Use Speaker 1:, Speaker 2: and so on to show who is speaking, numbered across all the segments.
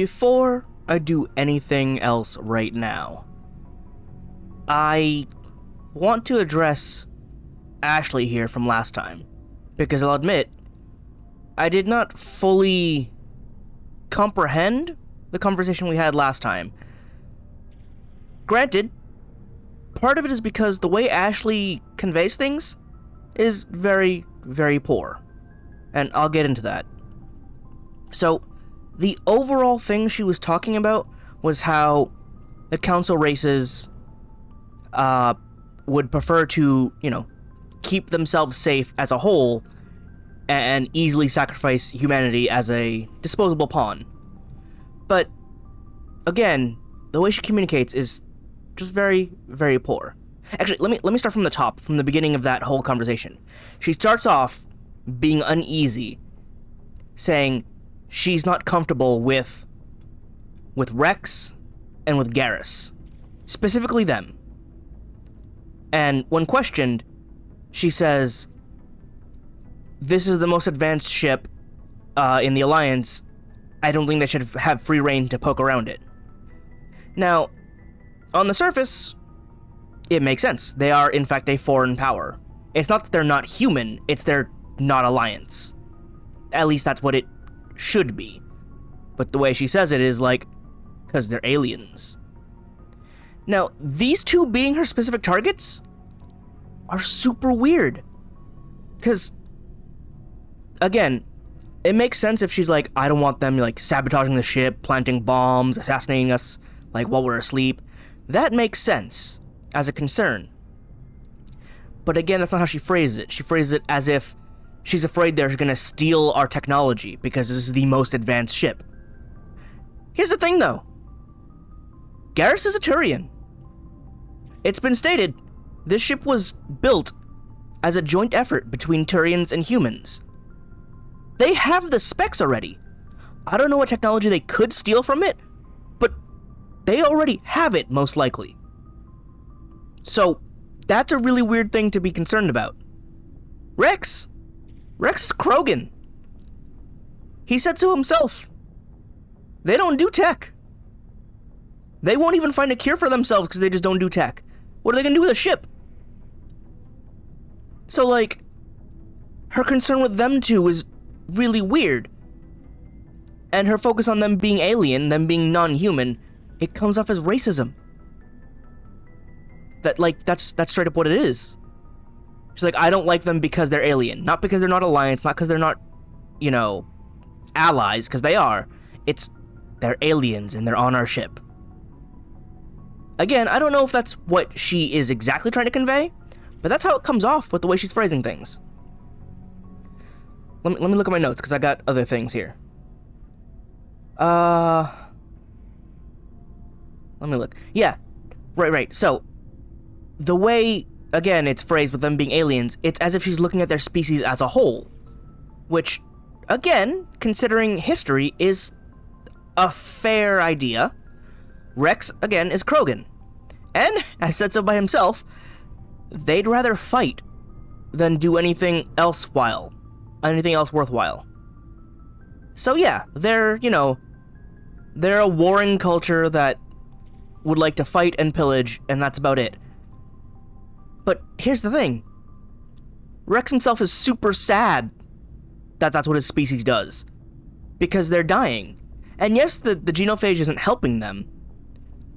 Speaker 1: Before I do anything else right now, I want to address Ashley here from last time, because I'll admit, I did not fully comprehend the conversation we had last time. Granted, part of it is because the way Ashley conveys things is very, very poor, and I'll get into that. So, the overall thing she was talking about was how the council races would prefer to, keep themselves safe as a whole and easily sacrifice humanity as a disposable pawn. But, again, the way she communicates is just very, very poor. Actually, let me start from the top, from the beginning of that whole conversation. She starts off being uneasy, saying she's not comfortable with Rex and with Garrus. Specifically them. And when questioned, she says, this is the most advanced ship in the Alliance. I don't think they should have free reign to poke around it. Now, on the surface, it makes sense. They are, in fact, a foreign power. It's not that they're not human, it's they're not Alliance. At least that's what it should be. But the way she says it is like, because they're aliens. Now, these two being her specific targets are super weird. Because, again, it makes sense if she's like, I don't want them, sabotaging the ship, planting bombs, assassinating us, while we're asleep. That makes sense as a concern. But again, that's not how she phrases it. She phrases it as if she's afraid they're gonna steal our technology because this is the most advanced ship. Here's the thing, though. Garrus is a Turian. It's been stated, this ship was built as a joint effort between Turians and humans. They have the specs already. I don't know what technology they could steal from it, but they already have it, most likely. So, that's a really weird thing to be concerned about. Rex is Krogan. He said so himself. They don't do tech. They won't even find a cure for themselves because they just don't do tech. What are they gonna do with a ship? So, her concern with them two is really weird. And her focus on them being alien, them being non-human, it comes off as racism. That's straight up what it is. She's like, I don't like them because they're alien. Not because they're not Alliance, not because they're not, allies, because they are. It's, they're aliens and they're on our ship. Again, I don't know if that's what she is exactly trying to convey, but that's how it comes off with the way she's phrasing things. Let me look at my notes, because I got other things here. Let me look. Yeah, right. So, the way, again, it's phrased with them being aliens, it's as if she's looking at their species as a whole. Which, again, considering history, is a fair idea. Rex, again, is Krogan. And, as said so by himself, they'd rather fight than do anything else worthwhile. So yeah, they're a warring culture that would like to fight and pillage, and that's about it. But here's the thing. Rex himself is super sad that that's what his species does. Because they're dying. And yes, the genophage isn't helping them,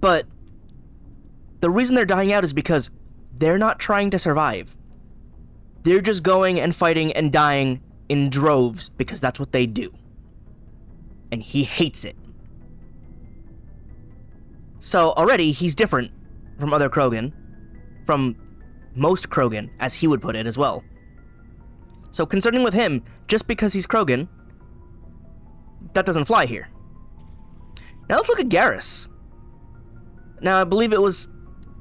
Speaker 1: but the reason they're dying out is because they're not trying to survive. They're just going and fighting and dying in droves because that's what they do. And he hates it. So already, he's different from other Krogan, from most Krogan, as he would put it as well. So concerning with him, just because he's Krogan, that doesn't fly here. Now let's look at Garrus. Now I believe it was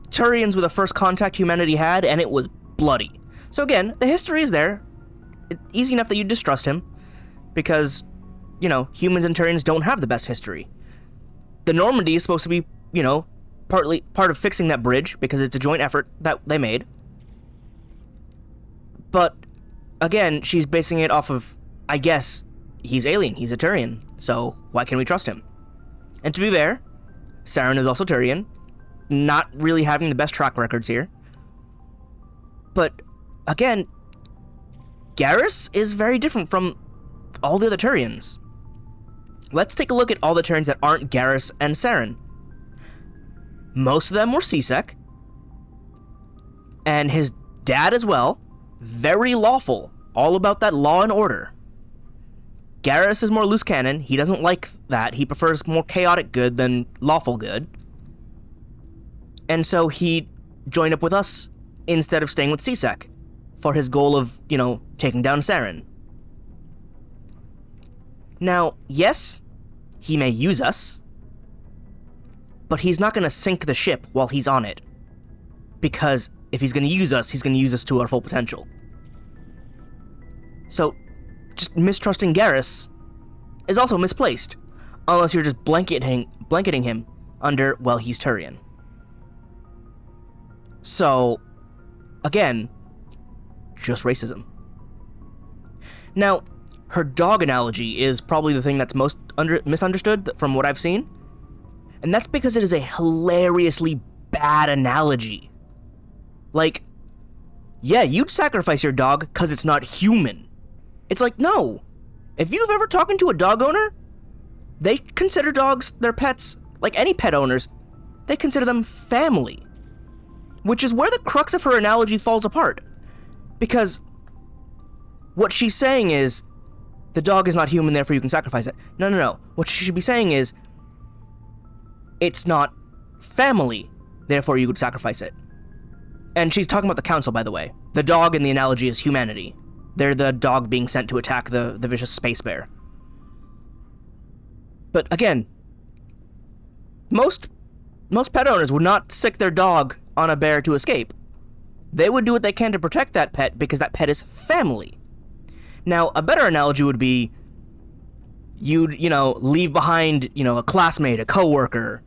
Speaker 1: Turians were the first contact humanity had, and it was bloody. So again, the history is there. It's easy enough that you distrust him, because, humans and Turians don't have the best history. The Normandy is supposed to be, partly part of fixing that bridge, because it's a joint effort that they made. But, again, she's basing it off of, I guess, he's alien, he's a Turian, so why can't we trust him? And to be fair, Saren is also Turian, not really having the best track records here. But, again, Garrus is very different from all the other Turians. Let's take a look at all the Turians that aren't Garrus and Saren. Most of them were C-Sec, and his dad as well, very lawful, all about that law and order. Garrus is more loose cannon, he doesn't like that, he prefers more chaotic good than lawful good. And so he joined up with us instead of staying with C-Sec for his goal of, taking down Saren. Now, yes, he may use us, but he's not going to sink the ship while he's on it. Because if he's going to use us, he's going to use us to our full potential. So, just mistrusting Garrus is also misplaced, unless you're just blanketing him under, well, he's Turian. So, again, just racism. Now, her dog analogy is probably the thing that's most misunderstood from what I've seen, and that's because it is a hilariously bad analogy. Like, yeah, you'd sacrifice your dog because it's not human. It's like, no. If you've ever talked to a dog owner, they consider dogs their pets. Like any pet owners, they consider them family. Which is where the crux of her analogy falls apart. Because what she's saying is, the dog is not human, therefore you can sacrifice it. No. What she should be saying is, it's not family, therefore you could sacrifice it. And she's talking about the council, by the way. The dog in the analogy is humanity. They're the dog being sent to attack the vicious space bear. But again, most pet owners would not sick their dog on a bear to escape. They would do what they can to protect that pet because that pet is family. Now, a better analogy would be you'd, leave behind, a classmate, a coworker,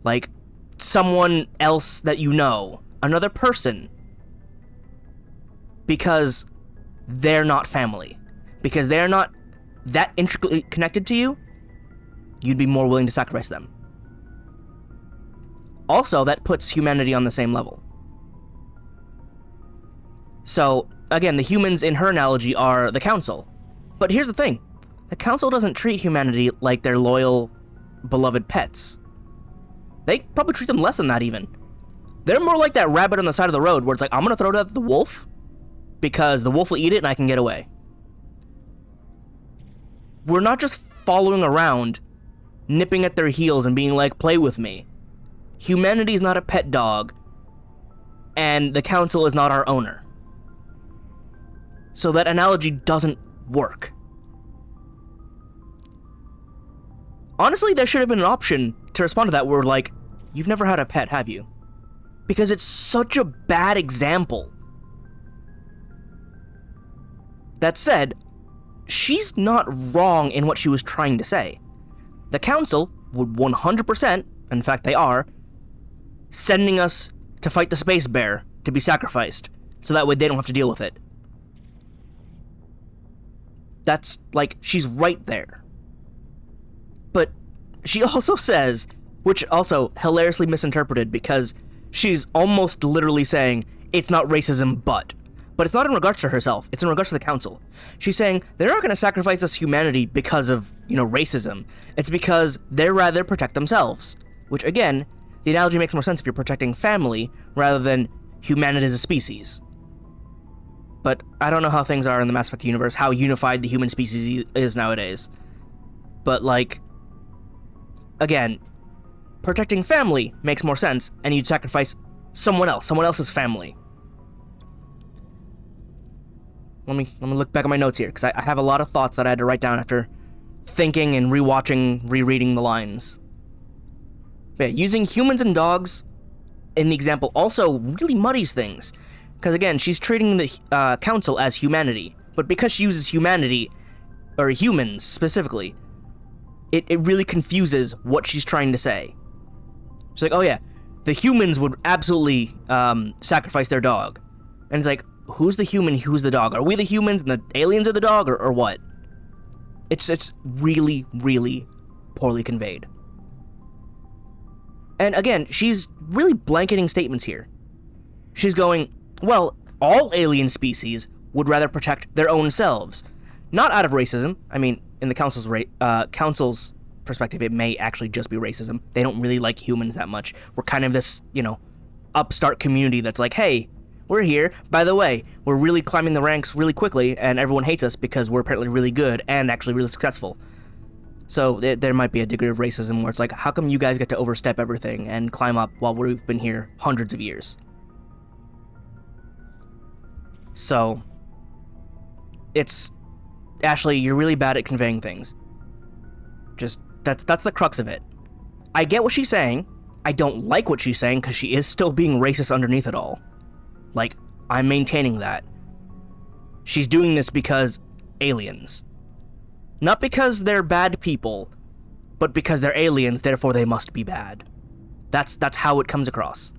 Speaker 1: like someone else that you know, another person, because they're not family. Because they're not that intricately connected to you, you'd be more willing to sacrifice them. Also, that puts humanity on the same level. So, again, the humans in her analogy are the council. But here's the thing. The council doesn't treat humanity like their loyal, beloved pets. They probably treat them less than that, even. They're more like that rabbit on the side of the road where it's like, I'm gonna throw it at the wolf because the wolf will eat it and I can get away. We're not just following around, nipping at their heels and being like, play with me. Humanity is not a pet dog, and the council is not our owner. So that analogy doesn't work. Honestly, there should have been an option to respond to that where, like, you've never had a pet, have you? Because it's such a bad example. That said, she's not wrong in what she was trying to say. The council would 100%, in fact they are, sending us to fight the space bear to be sacrificed, so that way they don't have to deal with it. That's, like, she's right there. But she also says, which also hilariously misinterpreted because she's almost literally saying, it's not racism, but it's not in regards to herself, it's in regards to the council. She's saying, they're not going to sacrifice us humanity because of, racism. It's because they'd rather protect themselves. Which, again, the analogy makes more sense if you're protecting family rather than humanity as a species. But I don't know how things are in the Mass Effect universe, how unified the human species is nowadays. But, like, again, protecting family makes more sense, and you'd sacrifice someone else's family. Let me look back at my notes here, because I have a lot of thoughts that I had to write down after thinking and rereading the lines. But yeah, using humans and dogs in the example also really muddies things. Because again, she's treating the council as humanity. But because she uses humanity, or humans specifically, it really confuses what she's trying to say. She's like, oh yeah, the humans would absolutely sacrifice their dog. And it's like, who's the human, who's the dog? Are we the humans and the aliens are the dog, or what? It's really, really poorly conveyed. And again, she's really blanketing statements here. She's going, well, all alien species would rather protect their own selves. Not out of racism. I mean, in the Council's perspective, it may actually just be racism. They don't really like humans that much. We're kind of this, upstart community that's like, hey, we're here. By the way, we're really climbing the ranks really quickly, and everyone hates us because we're apparently really good and actually really successful. So there might be a degree of racism where it's like, how come you guys get to overstep everything and climb up while we've been here hundreds of years? So, it's... Ashley, you're really bad at conveying things. Just, that's the crux of it. I get what she's saying. I don't like what she's saying because she is still being racist underneath it all. Like, I'm maintaining that. She's doing this because aliens. Not because they're bad people, but because they're aliens, therefore they must be bad. That's how it comes across.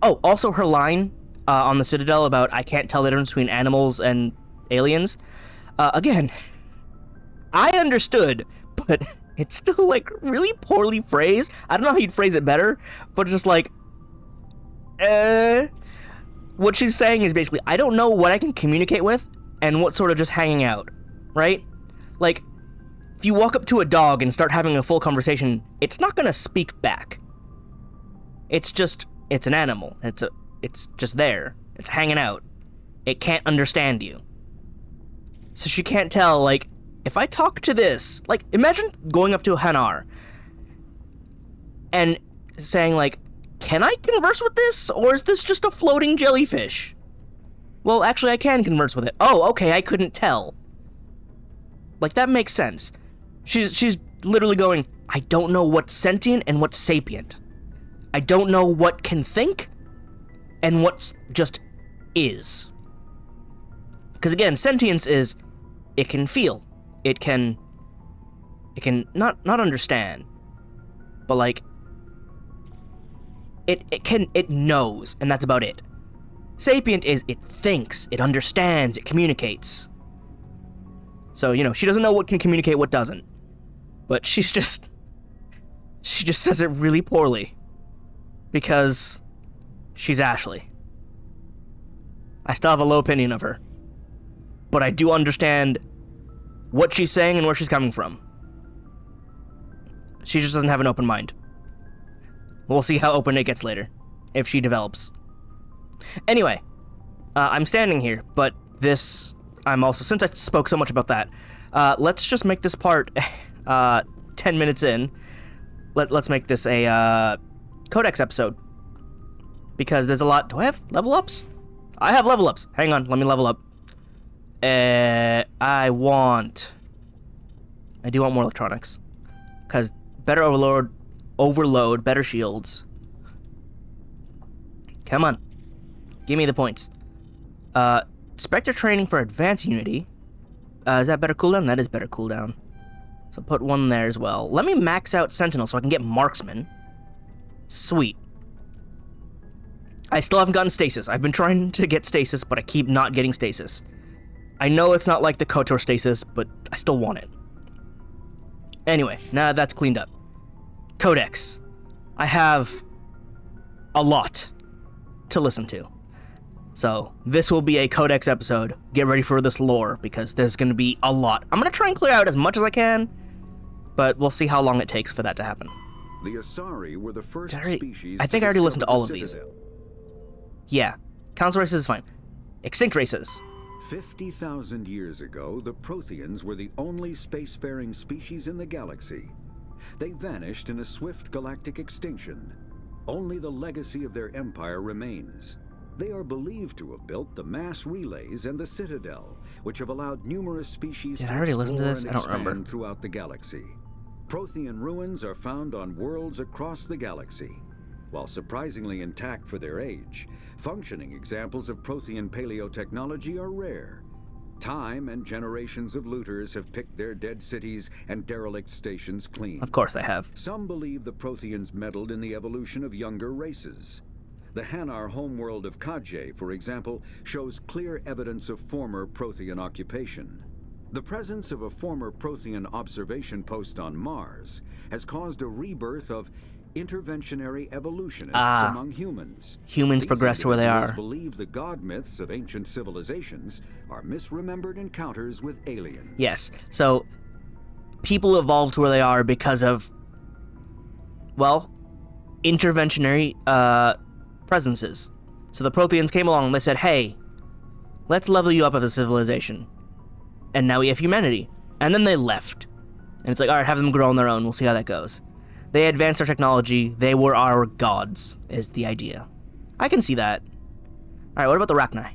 Speaker 1: Oh, also her line on the Citadel about I can't tell the difference between animals and aliens. Again, I understood, but it's still, like, really poorly phrased. I don't know how you'd phrase it better, but just like, what she's saying is basically, I don't know what I can communicate with and what's sort of just hanging out, right? Like, if you walk up to a dog and start having a full conversation, it's not gonna speak back. It's an animal. It's just there. It's hanging out. It can't understand you. So she can't tell, like, if I talk to this, like, imagine going up to a Hanar and saying, like, can I converse with this, or is this just a floating jellyfish? Well, actually, I can converse with it. Oh, okay, I couldn't tell. Like, that makes sense. She's literally going, I don't know what's sentient and what's sapient. I don't know what can think and what's just is. Because again, sentience is, it can feel. It can not understand, but like, it knows, and that's about it. Sapient is, it thinks, it understands, it communicates. So, she doesn't know what can communicate, what doesn't. But she just says it really poorly. Because she's Ashley. I still have a low opinion of her. But I do understand what she's saying and where she's coming from. She just doesn't have an open mind. We'll see how open it gets later, if she develops. Anyway, I'm standing here, but I'm also, since I spoke so much about that, let's just make this part 10 minutes in. Let's make this a Codex episode. Because there's a lot. Do I have level ups? I have level ups. Hang on, let me level up. I do want more electronics. Because better overload, better shields. Come on. Give me the points. Spectre training for advanced unity. Is that better cooldown? That is better cooldown. So put one there as well. Let me max out Sentinel so I can get Marksman. Sweet. I still haven't gotten Stasis. I've been trying to get Stasis, but I keep not getting Stasis. I know it's not like the KOTOR Stasis, but I still want it. Anyway, now that's cleaned up. Codex. I have a lot to listen to. So, this will be a Codex episode. Get ready for this lore, because there's going to be a lot. I'm going to try and clear out as much as I can, but we'll see how long it takes for that to happen.
Speaker 2: The Asari were the first species.
Speaker 1: I think I already listened to all of these. Yeah. Council races is fine. Extinct races.
Speaker 2: 50,000 years ago, the Protheans were the only spacefaring species in the galaxy. They vanished in a swift galactic extinction. Only the legacy of their empire remains. They are believed to have built the mass relays and the Citadel, which have allowed numerous species to explore and expand throughout the galaxy. Prothean ruins are found on worlds across the galaxy. While surprisingly intact for their age, functioning examples of Prothean paleotechnology are rare. Time and generations of looters have picked their dead cities and derelict stations clean.
Speaker 1: Of course they have.
Speaker 2: Some believe the Protheans meddled in the evolution of younger races. The Hanar homeworld of Kajay, for example, shows clear evidence of former Prothean occupation. The presence of a former Prothean observation post on Mars has caused a rebirth of interventionary evolutionists among humans.
Speaker 1: Humans
Speaker 2: These
Speaker 1: progress to where they
Speaker 2: individuals
Speaker 1: are.
Speaker 2: believe the god myths of ancient civilizations are misremembered encounters with aliens.
Speaker 1: Yes, so people evolve to where they are because of, well, interventionary presences. So the Protheans came along and they said, hey, let's level you up as a civilization. And now we have humanity. And then they left. And it's like, all right, have them grow on their own. We'll see how that goes. They advanced our technology. They were our gods, is the idea. I can see that. All right, what about the Rachni?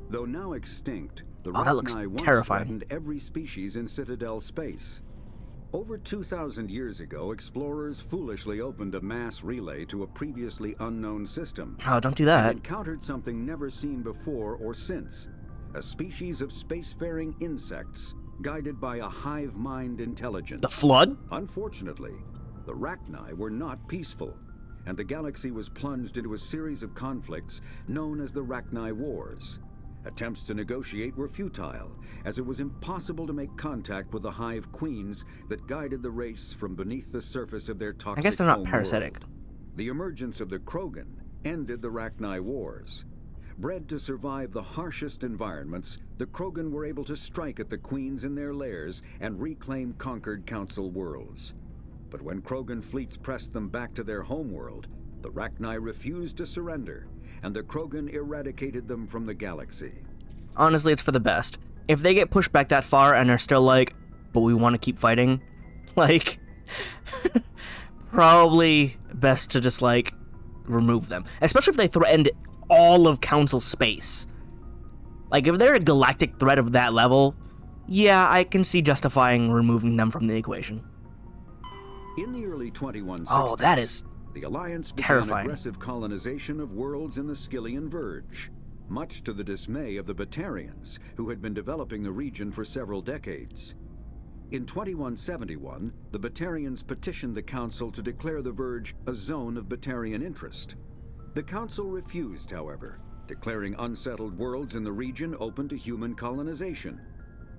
Speaker 2: Though now extinct, the
Speaker 1: That looks
Speaker 2: Rachni once
Speaker 1: terrifying.
Speaker 2: threatened every species in Citadel space. Over 2,000 years ago, explorers foolishly opened a mass relay to a previously unknown system.
Speaker 1: Oh, don't do
Speaker 2: And
Speaker 1: that.
Speaker 2: encountered something never seen before or since. A species of spacefaring insects guided by a hive mind intelligence.
Speaker 1: The Flood?
Speaker 2: Unfortunately, the Rachni were not peaceful, and the galaxy was plunged into a series of conflicts known as the Rachni Wars. Attempts to negotiate were futile, as it was impossible to make contact with the hive queens that guided the race from beneath the surface of their toxic
Speaker 1: I guess they're not
Speaker 2: home
Speaker 1: parasitic.
Speaker 2: world. The emergence of the Krogan ended the Rachni Wars. Bred to survive the harshest environments, the Krogan were able to strike at the queens in their lairs and reclaim conquered council worlds. But when Krogan fleets pressed them back to their homeworld, the Rachni refused to surrender, and the Krogan eradicated them from the galaxy.
Speaker 1: Honestly, it's for the best. If they get pushed back that far and are still like, but we want to keep fighting, like, probably best to just, like, remove them. Especially if they threatened all of Council space. Like, if they're a galactic threat of that level, yeah, I can see justifying removing them from the equation.
Speaker 2: In the early 2160s,
Speaker 1: Oh, that is
Speaker 2: the Alliance began
Speaker 1: terrifying.
Speaker 2: aggressive colonization of worlds in the Skyllian Verge, much to the dismay of the Batarians, who had been developing the region for several decades. In 2171, the Batarians petitioned the Council to declare the Verge a zone of Batarian interest. The Council refused, however, declaring unsettled worlds in the region open to human colonization.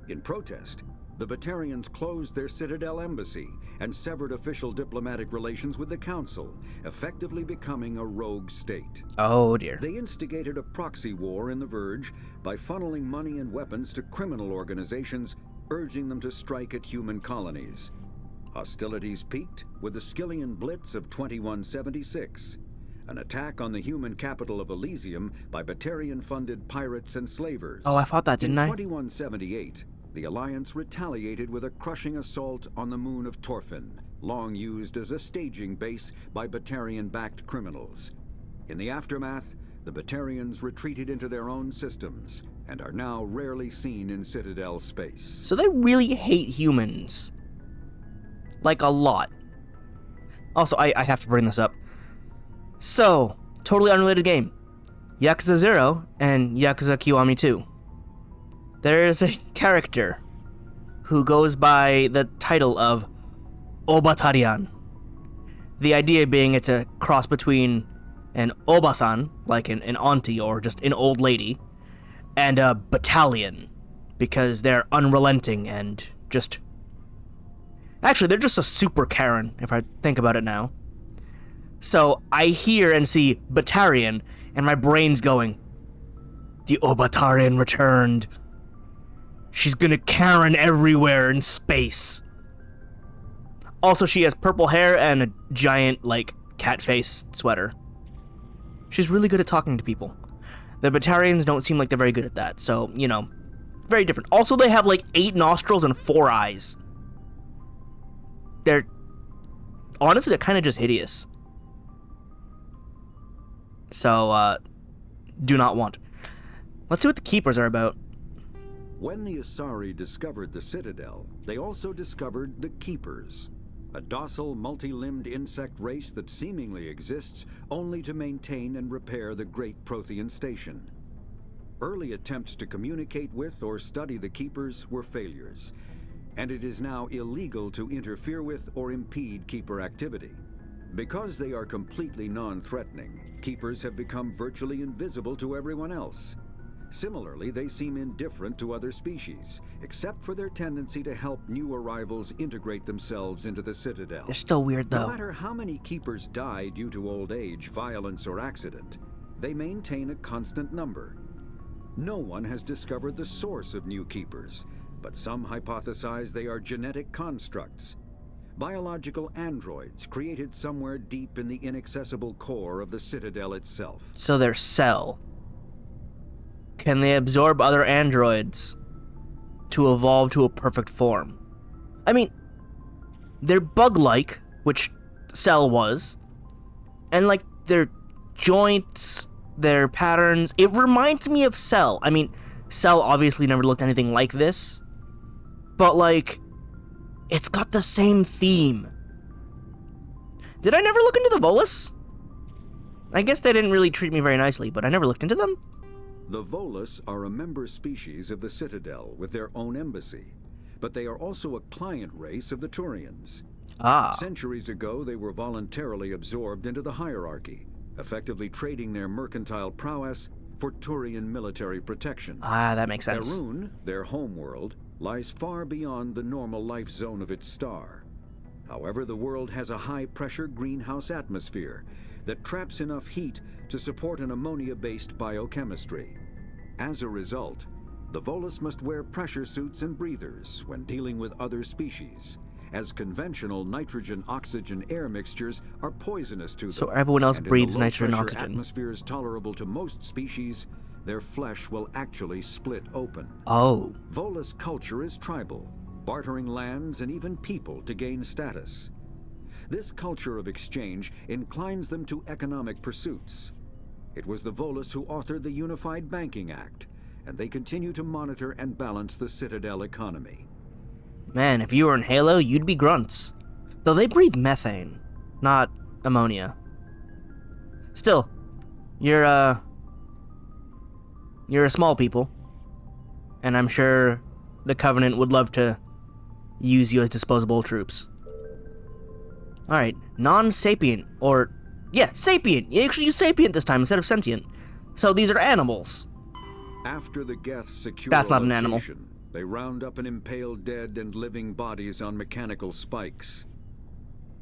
Speaker 2: In protest, the Batarians closed their Citadel embassy and severed official diplomatic relations with the Council, effectively becoming a rogue state.
Speaker 1: Oh dear.
Speaker 2: They instigated a proxy war in the Verge by funneling money and weapons to criminal organizations, urging them to strike at human colonies. Hostilities peaked with the Skyllian Blitz of 2176, an attack on the human capital of Elysium by Batarian-funded pirates and slavers.
Speaker 1: Oh, I fought that, didn't I?
Speaker 2: In 2178, the Alliance retaliated with a crushing assault on the moon of Torfin, long used as a staging base by Batarian-backed criminals. In the aftermath, the Batarians retreated into their own systems and are now rarely seen in Citadel space.
Speaker 1: So they really hate humans. Like, a lot. Also, I have to bring this up. So, totally unrelated game. Yakuza 0 and Yakuza Kiwami 2. There is a character who goes by the title of Obatarian. The idea being it's a cross between an Obasan, like an auntie or just an old lady, and a battalion, because they're unrelenting and just... Actually, they're just a super Karen, if I think about it now. So I hear and see Batarian, and my brain's going, the Obatarian returned. She's gonna Karen everywhere in space. Also, she has purple hair and a giant, like, cat face sweater. She's really good at talking to people. The Batarians don't seem like they're very good at that, so, you know, very different. Also, they have, like, 8 nostrils and 4 eyes. Honestly, they're kind of just hideous. So, do not want. Let's see what the Keepers are about.
Speaker 2: When the Asari discovered the Citadel, they also discovered the Keepers, a docile, multi-limbed insect race that seemingly exists only to maintain and repair the Great Prothean Station. Early attempts to communicate with or study the Keepers were failures, and it is now illegal to interfere with or impede Keeper activity. Because they are completely non-threatening, Keepers have become virtually invisible to everyone else. Similarly, they seem indifferent to other species, except for their tendency to help new arrivals integrate themselves into the Citadel.
Speaker 1: They're still weird, though.
Speaker 2: No matter how many keepers die due to old age, violence, or accident, they maintain a constant number. No one has discovered the source of new keepers, but some hypothesize they are genetic constructs, biological androids created somewhere deep in the inaccessible core of the Citadel itself.
Speaker 1: So they're Cell. Can they absorb other androids to evolve to a perfect form? I mean, they're bug-like, which Cell was, and like their joints, their patterns, it reminds me of Cell. I mean, Cell obviously never looked anything like this, but like, it's got the same theme. Did I never look into the Volus? I guess they didn't really treat me very nicely, but I never looked into them.
Speaker 2: The Volus are a member species of the Citadel with their own embassy, but they are also a client race of the Turians.
Speaker 1: Ah.
Speaker 2: Centuries ago, they were voluntarily absorbed into the hierarchy, effectively trading their mercantile prowess for Turian military protection.
Speaker 1: Ah, that makes sense.
Speaker 2: Erun, their homeworld, lies far beyond the normal life zone of its star. However, the world has a high-pressure greenhouse atmosphere that traps enough heat to support an ammonia-based biochemistry. As a result, the Volus must wear pressure suits and breathers when dealing with other species, as conventional nitrogen-oxygen-air mixtures are poisonous to them.
Speaker 1: So everyone else
Speaker 2: and
Speaker 1: breathes
Speaker 2: in the
Speaker 1: nitrogen and
Speaker 2: low-pressure
Speaker 1: oxygen.
Speaker 2: atmospheres tolerable to most species, their flesh will actually split open.
Speaker 1: Oh.
Speaker 2: Volus culture is tribal, bartering lands and even people to gain status. This culture of exchange inclines them to economic pursuits. It was the Volus who authored the Unified Banking Act, and they continue to monitor and balance the Citadel economy.
Speaker 1: Man, if you were in Halo, you'd be grunts. Though they breathe methane, not ammonia. Still, you're a small people, and I'm sure the Covenant would love to use you as disposable troops. Alright, non-sapient, or... yeah, sapient! You actually use sapient this time instead of sentient. So these are animals.
Speaker 2: After the Geth secure
Speaker 1: That's not an
Speaker 2: location,
Speaker 1: animal.
Speaker 2: they round up and impale dead and living bodies on mechanical spikes.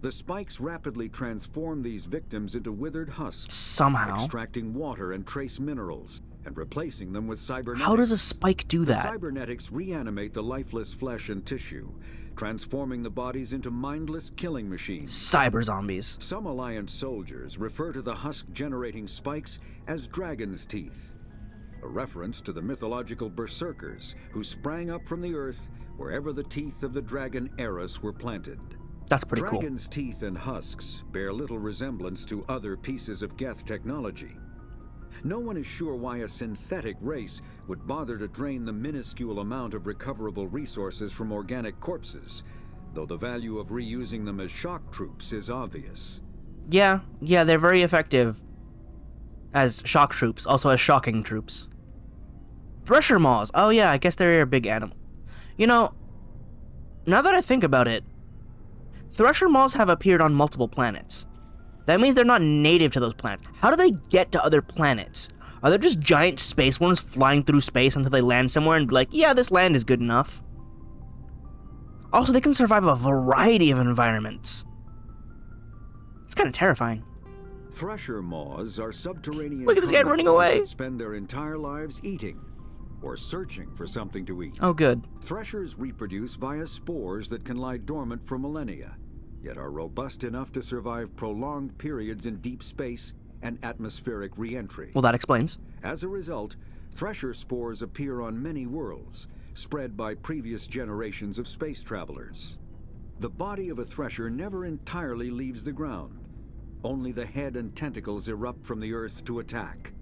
Speaker 2: The spikes rapidly transform these victims into withered husks,
Speaker 1: Somehow.
Speaker 2: extracting water and trace minerals, and replacing them with cybernetics.
Speaker 1: How does a spike do
Speaker 2: The
Speaker 1: that?
Speaker 2: cybernetics reanimate the lifeless flesh and tissue, transforming the bodies into mindless killing machines.
Speaker 1: Cyber zombies.
Speaker 2: Some Alliance soldiers refer to the husk-generating spikes as dragon's teeth, a reference to the mythological berserkers who sprang up from the earth wherever the teeth of the dragon Eris were planted.
Speaker 1: That's pretty cool.
Speaker 2: Dragon's teeth and husks bear little resemblance to other pieces of Geth technology. No one is sure why a synthetic race would bother to drain the minuscule amount of recoverable resources from organic corpses, though the value of reusing them as shock troops is obvious.
Speaker 1: Yeah, they're very effective as shock troops, also as shocking troops. Thresher maws. Oh yeah, I guess they're a big animal. You know, now that I think about it, Thresher maws have appeared on multiple planets. That means they're not native to those planets. How do they get to other planets? Are there just giant space worms flying through space until they land somewhere and be like, yeah, this land is good enough? Also, they can survive a variety of environments. It's kind of terrifying.
Speaker 2: Thresher maws are subterranean
Speaker 1: Look at this guy running
Speaker 2: carnivores
Speaker 1: away.
Speaker 2: that spend their entire lives eating or searching for something to eat.
Speaker 1: Oh, good.
Speaker 2: Threshers reproduce via spores that can lie dormant for millennia, yet are robust enough to survive prolonged periods in deep space and atmospheric re-entry.
Speaker 1: Well, that explains.
Speaker 2: As a result, thresher spores appear on many worlds, spread by previous generations of space travelers. The body of a thresher never entirely leaves the ground. Only the head and tentacles erupt from the earth to attack.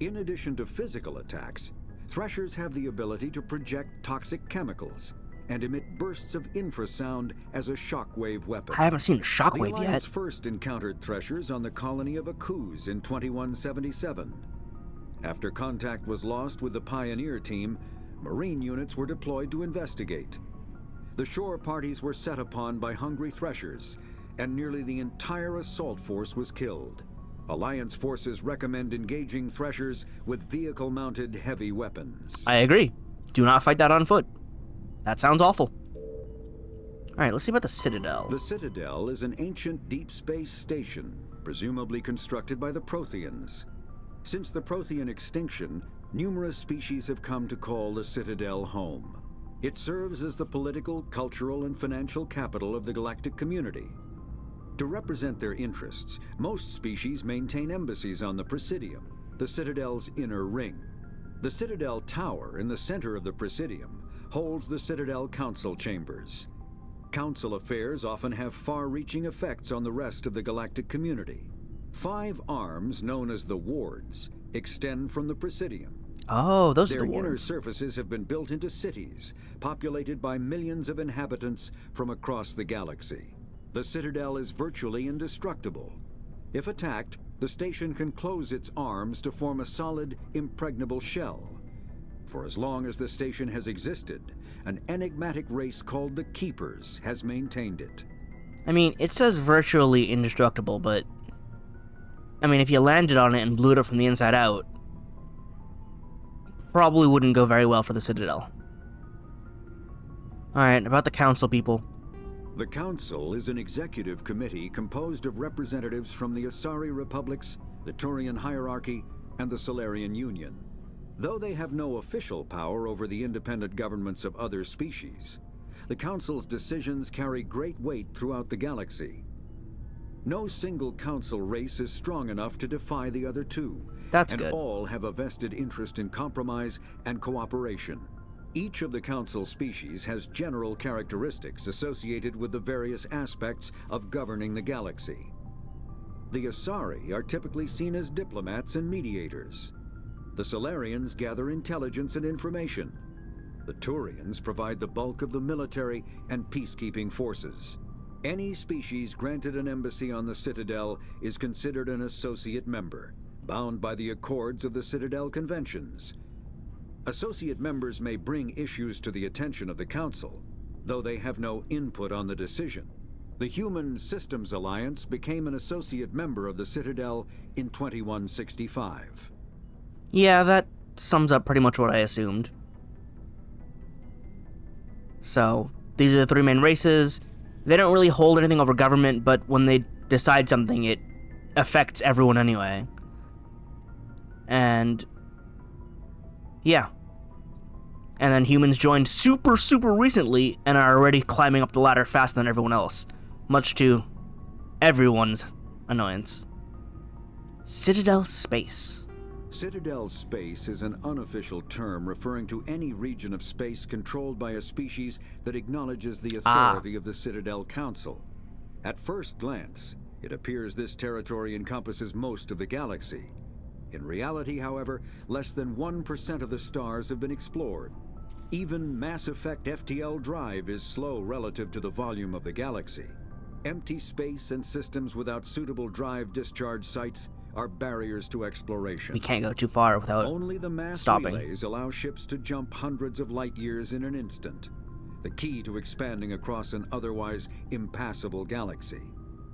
Speaker 2: In addition to physical attacks, threshers have the ability to project toxic chemicals and emit bursts of infrasound as a shockwave weapon.
Speaker 1: I haven't seen a
Speaker 2: The
Speaker 1: shockwave
Speaker 2: Alliance
Speaker 1: yet.
Speaker 2: first encountered threshers on the colony of Akuz in 2177. After contact was lost with the Pioneer team, Marine units were deployed to investigate. The shore parties were set upon by hungry threshers, and nearly the entire assault force was killed. Alliance forces recommend engaging Threshers with vehicle-mounted heavy weapons.
Speaker 1: I agree. Do not fight that on foot. That sounds awful. Alright, let's see about the Citadel.
Speaker 2: The Citadel is an ancient deep space station, presumably constructed by the Protheans. Since the Prothean extinction, numerous species have come to call the Citadel home. It serves as the political, cultural, and financial capital of the galactic community. To represent their interests, most species maintain embassies on the Presidium, the Citadel's inner ring. The Citadel Tower in the center of the Presidium holds the Citadel Council chambers. Council affairs often have far-reaching effects on the rest of the galactic community. 5 arms, known as the wards, extend from the Presidium.
Speaker 1: Oh, those are the
Speaker 2: Their inner
Speaker 1: wards.
Speaker 2: surfaces have been built into cities, populated by millions of inhabitants from across the galaxy. The Citadel is virtually indestructible. If attacked, the station can close its arms to form a solid, impregnable shell. For as long as the station has existed, an enigmatic race called the Keepers has maintained it.
Speaker 1: I mean, it says virtually indestructible, but... I mean, if you landed on it and blew it up from the inside out, probably wouldn't go very well for the Citadel. Alright, about the Council people.
Speaker 2: The Council is an executive committee composed of representatives from the Asari Republics, the Turian Hierarchy, and the Solarian Union. Though they have no official power over the independent governments of other species, the Council's decisions carry great weight throughout the galaxy. No single Council race is strong enough to defy the other two,
Speaker 1: That's
Speaker 2: and
Speaker 1: good.
Speaker 2: all have a vested interest in compromise and cooperation. Each of the Council species has general characteristics associated with the various aspects of governing the galaxy. The Asari are typically seen as diplomats and mediators. The Solarians gather intelligence and information. The Turians provide the bulk of the military and peacekeeping forces. Any species granted an embassy on the Citadel is considered an associate member, bound by the accords of the Citadel Conventions. Associate members may bring issues to the attention of the Council, though they have no input on the decision. The Human Systems Alliance became an associate member of the Citadel in 2165.
Speaker 1: Yeah, that sums up pretty much what I assumed. So, these are the 3 main races. They don't really hold anything over government, but when they decide something, it affects everyone anyway. And... yeah. And then humans joined super recently and are already climbing up the ladder faster than everyone else, much to everyone's annoyance. Citadel Space.
Speaker 2: Citadel Space is an unofficial term referring to any region of space controlled by a species that acknowledges the authority of the Citadel Council. At first glance, it appears this territory encompasses most of the galaxy. In reality, however, less than 1% of the stars have been explored. Even Mass Effect FTL drive is slow relative to the volume of the galaxy. Empty space and systems without suitable drive discharge sites are barriers to exploration.
Speaker 1: We can't go too far without
Speaker 2: Only the mass
Speaker 1: stopping.
Speaker 2: relays allow ships to jump hundreds of light years in an instant, the key to expanding across an otherwise impassable galaxy.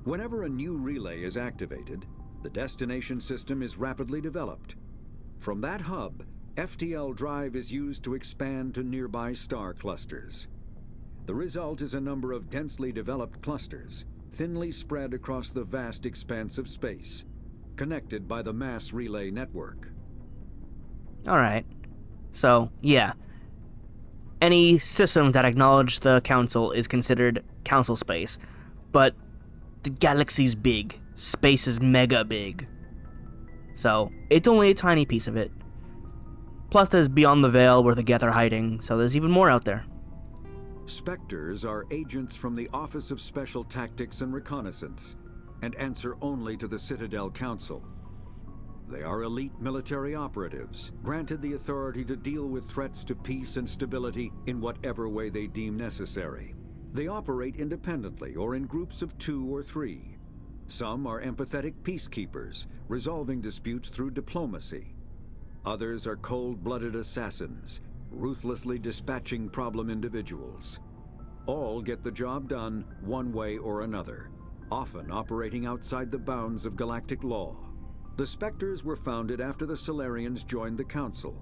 Speaker 2: Whenever a new relay is activated, the destination system is rapidly developed. From that hub, FTL drive is used to expand to nearby star clusters. The result is a number of densely developed clusters, thinly spread across the vast expanse of space, connected by the mass relay network.
Speaker 1: Alright. So, yeah. Any system that acknowledges the Council is considered Council space, but the galaxy's big. Space is mega big. So, it's only a tiny piece of it. Plus, there's Beyond the Veil where the Geth are hiding, so there's even more out there.
Speaker 2: Spectres are agents from the Office of Special Tactics and Reconnaissance, and answer only to the Citadel Council. They are elite military operatives, granted the authority to deal with threats to peace and stability in whatever way they deem necessary. They operate independently or in groups of 2 or 3. Some are empathetic peacekeepers, resolving disputes through diplomacy. Others are cold-blooded assassins, ruthlessly dispatching problem individuals. All get the job done one way or another, often operating outside the bounds of galactic law. The Spectres were founded after the Solarians joined the Council.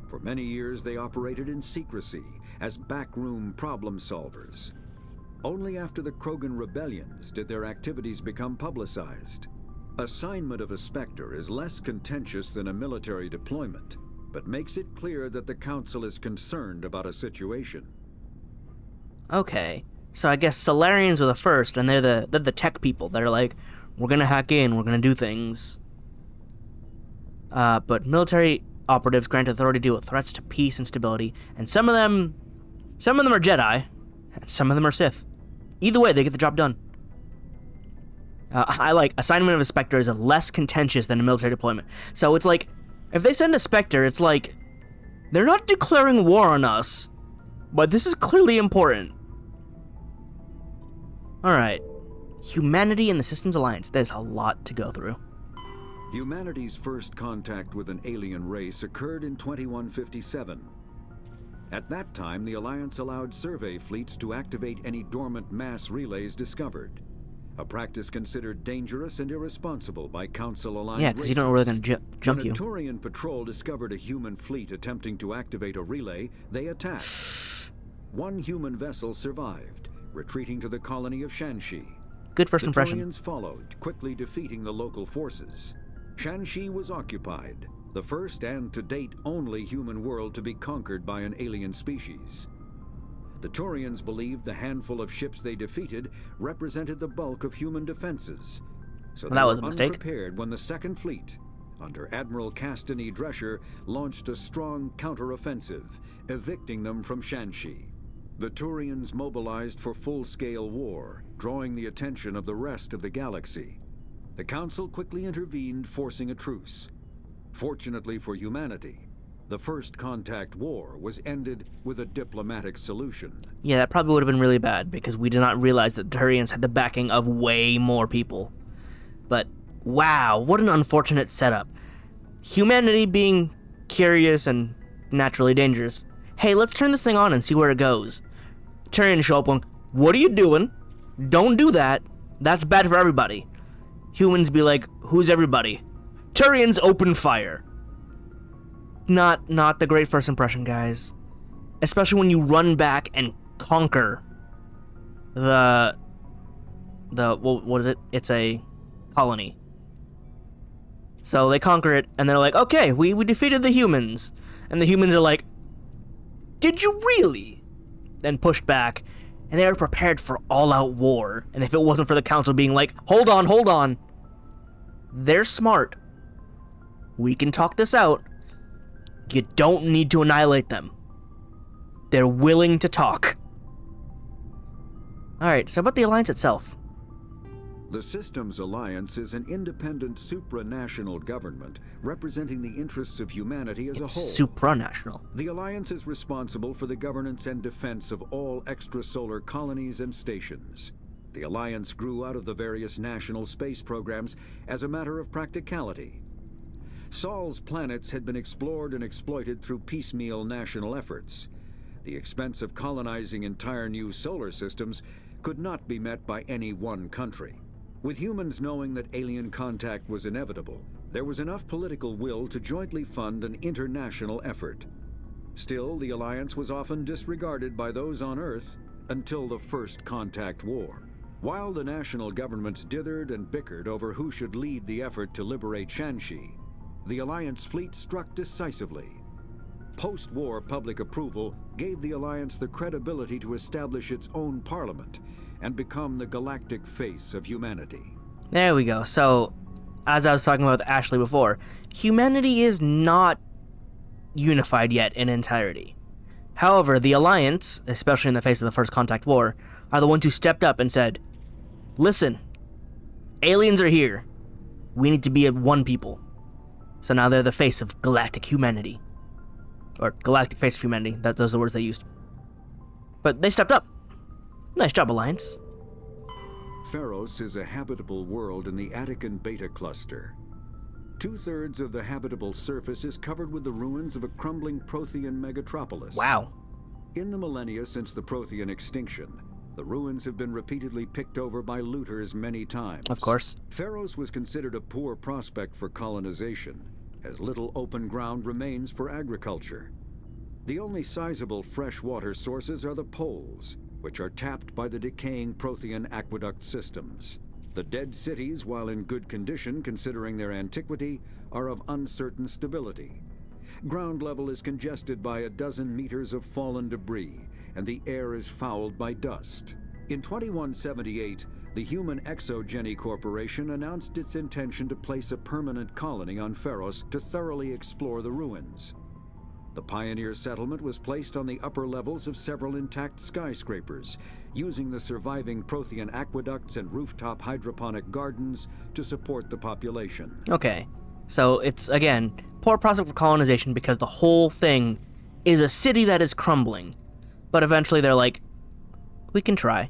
Speaker 2: For many years, they operated in secrecy as backroom problem solvers. Only after the Krogan rebellions did their activities become publicized. Assignment of a Spectre is less contentious than a military deployment, but makes it clear that the Council is concerned about a situation.
Speaker 1: Okay, so I guess Solarians were the first, and they're the tech people. They're like, we're gonna hack in, we're gonna do things. But military operatives grant authority to deal with threats to peace and stability, and some of them are Jedi, and some of them are Sith. Either way, they get the job done. I like assignment of a Spectre is less contentious than a military deployment. So it's like, if they send a Spectre, it's like, they're not declaring war on us, but this is clearly important. Alright. Humanity and the Systems Alliance. There's a lot to go through.
Speaker 2: Humanity's first contact with an alien race occurred in 2157. At that time, the Alliance allowed survey fleets to activate any dormant mass relays discovered, a practice considered dangerous and irresponsible by Council-aligned races.
Speaker 1: Yeah, because you don't know where they're going to jump
Speaker 2: when
Speaker 1: you.
Speaker 2: a Turian patrol discovered a human fleet attempting to activate a relay, they attacked. One human vessel survived, retreating to the colony of Shanxi.
Speaker 1: Good first impression.
Speaker 2: The Turians followed, quickly defeating the local forces. Shanxi was occupied, the first and to date only human world to be conquered by an alien species. The Turians believed the handful of ships they defeated represented the bulk of human defenses, so they were unprepared when the Second Fleet, under Admiral Castany Drescher, launched a strong counteroffensive, evicting them from Shanxi. The Turians mobilized for full-scale war, drawing the attention of the rest of the galaxy. The Council quickly intervened, forcing a truce. Fortunately for humanity, the First Contact War was ended with a diplomatic solution.
Speaker 1: Yeah, that probably would have been really bad, because we did not realize that the Turians had the backing of way more people. But, wow, what an unfortunate setup. Humanity being curious and naturally dangerous. Hey, let's turn this thing on and see where it goes. Turians show up going, what are you doing? Don't do that. That's bad for everybody. Humans be like, who's everybody? Turians open fire. Not the great first impression, guys. Especially when you run back and conquer the what is it? It's a colony. So they conquer it, and they're like, okay, we defeated the humans. And the humans are like, did you really? Then pushed back, and they are prepared for all-out war. And if it wasn't for the Council being like, hold on. They're smart. We can talk this out. You don't need to annihilate them. They're willing to talk. Alright, so about the Alliance itself.
Speaker 2: The Systems Alliance is an independent supranational government representing the interests of humanity as a whole.
Speaker 1: Supranational.
Speaker 2: The Alliance is responsible for the governance and defense of all extrasolar colonies and stations. The Alliance grew out of the various national space programs as a matter of practicality. Sol's planets had been explored and exploited through piecemeal national efforts. The expense of colonizing entire new solar systems could not be met by any one country. With humans knowing that alien contact was inevitable, there was enough political will to jointly fund an international effort. Still, the Alliance was often disregarded by those on Earth until the First Contact War. While the national governments dithered and bickered over who should lead the effort to liberate Shanxi, the Alliance fleet struck decisively. Post-war public approval gave the Alliance the credibility to establish its own parliament and become the galactic face of humanity.
Speaker 1: There we go. So, as I was talking about with Ashley before, humanity is not unified yet in entirety. However, the Alliance, especially in the face of the First Contact War, are the ones who stepped up and said, listen, aliens are here. We need to be one people. So now they're the face of galactic humanity. Or galactic face of humanity. Those are the words they used. But they stepped up. Nice job, Alliance.
Speaker 2: Pharos is a habitable world in the Attican Beta Cluster. 2/3 of the habitable surface is covered with the ruins of a crumbling Prothean megatropolis.
Speaker 1: Wow.
Speaker 2: In the millennia since the Prothean extinction, The ruins have been repeatedly picked over by looters many times.
Speaker 1: Of course.
Speaker 2: Pharos was considered a poor prospect for colonization, as little open ground remains for agriculture. The only sizable freshwater sources are the poles, which are tapped by the decaying Prothean aqueduct systems. The dead cities, while in good condition considering their antiquity, are of uncertain stability. Ground level is congested by a dozen meters of fallen debris, and the air is fouled by dust. In 2178, the Human Exogeny Corporation announced its intention to place a permanent colony on Pharos to thoroughly explore the ruins. The pioneer settlement was placed on the upper levels of several intact skyscrapers, using the surviving Prothean aqueducts and rooftop hydroponic gardens to support the population.
Speaker 1: Okay, so it's, again, poor prospect for colonization because the whole thing is a city that is crumbling. But eventually they're like, we can try.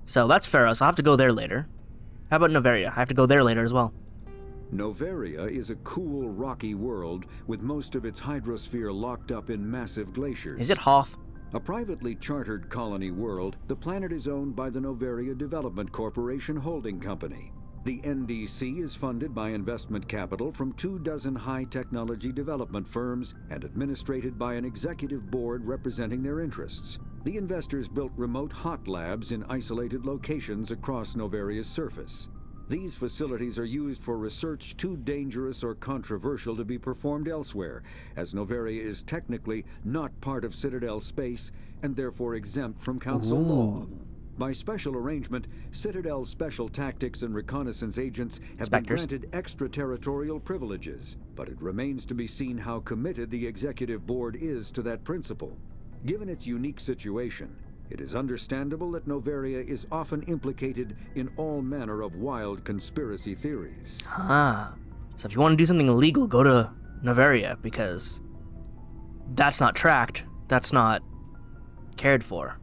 Speaker 1: So that's Pharos. I'll have to go there later. How about Noveria? I have to go there later as well.
Speaker 2: Noveria is a cool, rocky world with most of its hydrosphere locked up in massive glaciers.
Speaker 1: Is it Hoth?
Speaker 2: A privately chartered colony world, the planet is owned by the Noveria Development Corporation Holding Company. The NDC is funded by investment capital from 24 high-technology development firms and administrated by an executive board representing their interests. The investors built remote hot labs in isolated locations across Noveria's surface. These facilities are used for research too dangerous or controversial to be performed elsewhere, as Noveria is technically not part of Citadel space and therefore exempt from council law. By special arrangement, Citadel Special Tactics and Reconnaissance agents have been granted extraterritorial privileges, but it remains to be seen how committed the executive board is to that principle. Given its unique situation, it is understandable that Noveria is often implicated in all manner of wild conspiracy theories.
Speaker 1: Ah, so if you want to do something illegal, go to Noveria, because that's not tracked, that's not cared for.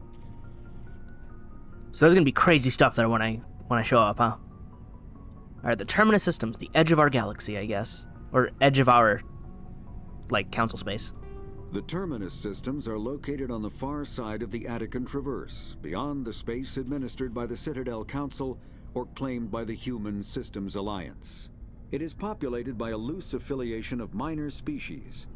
Speaker 1: So there's gonna be crazy stuff there when I show up, huh? Alright, the Terminus systems, the edge of our galaxy, I guess. Or edge of our, like, council space.
Speaker 2: The Terminus systems are located on the far side of the Attican Traverse, beyond the space administered by the Citadel Council or claimed by the Human Systems Alliance. It is populated by a loose affiliation of minor species,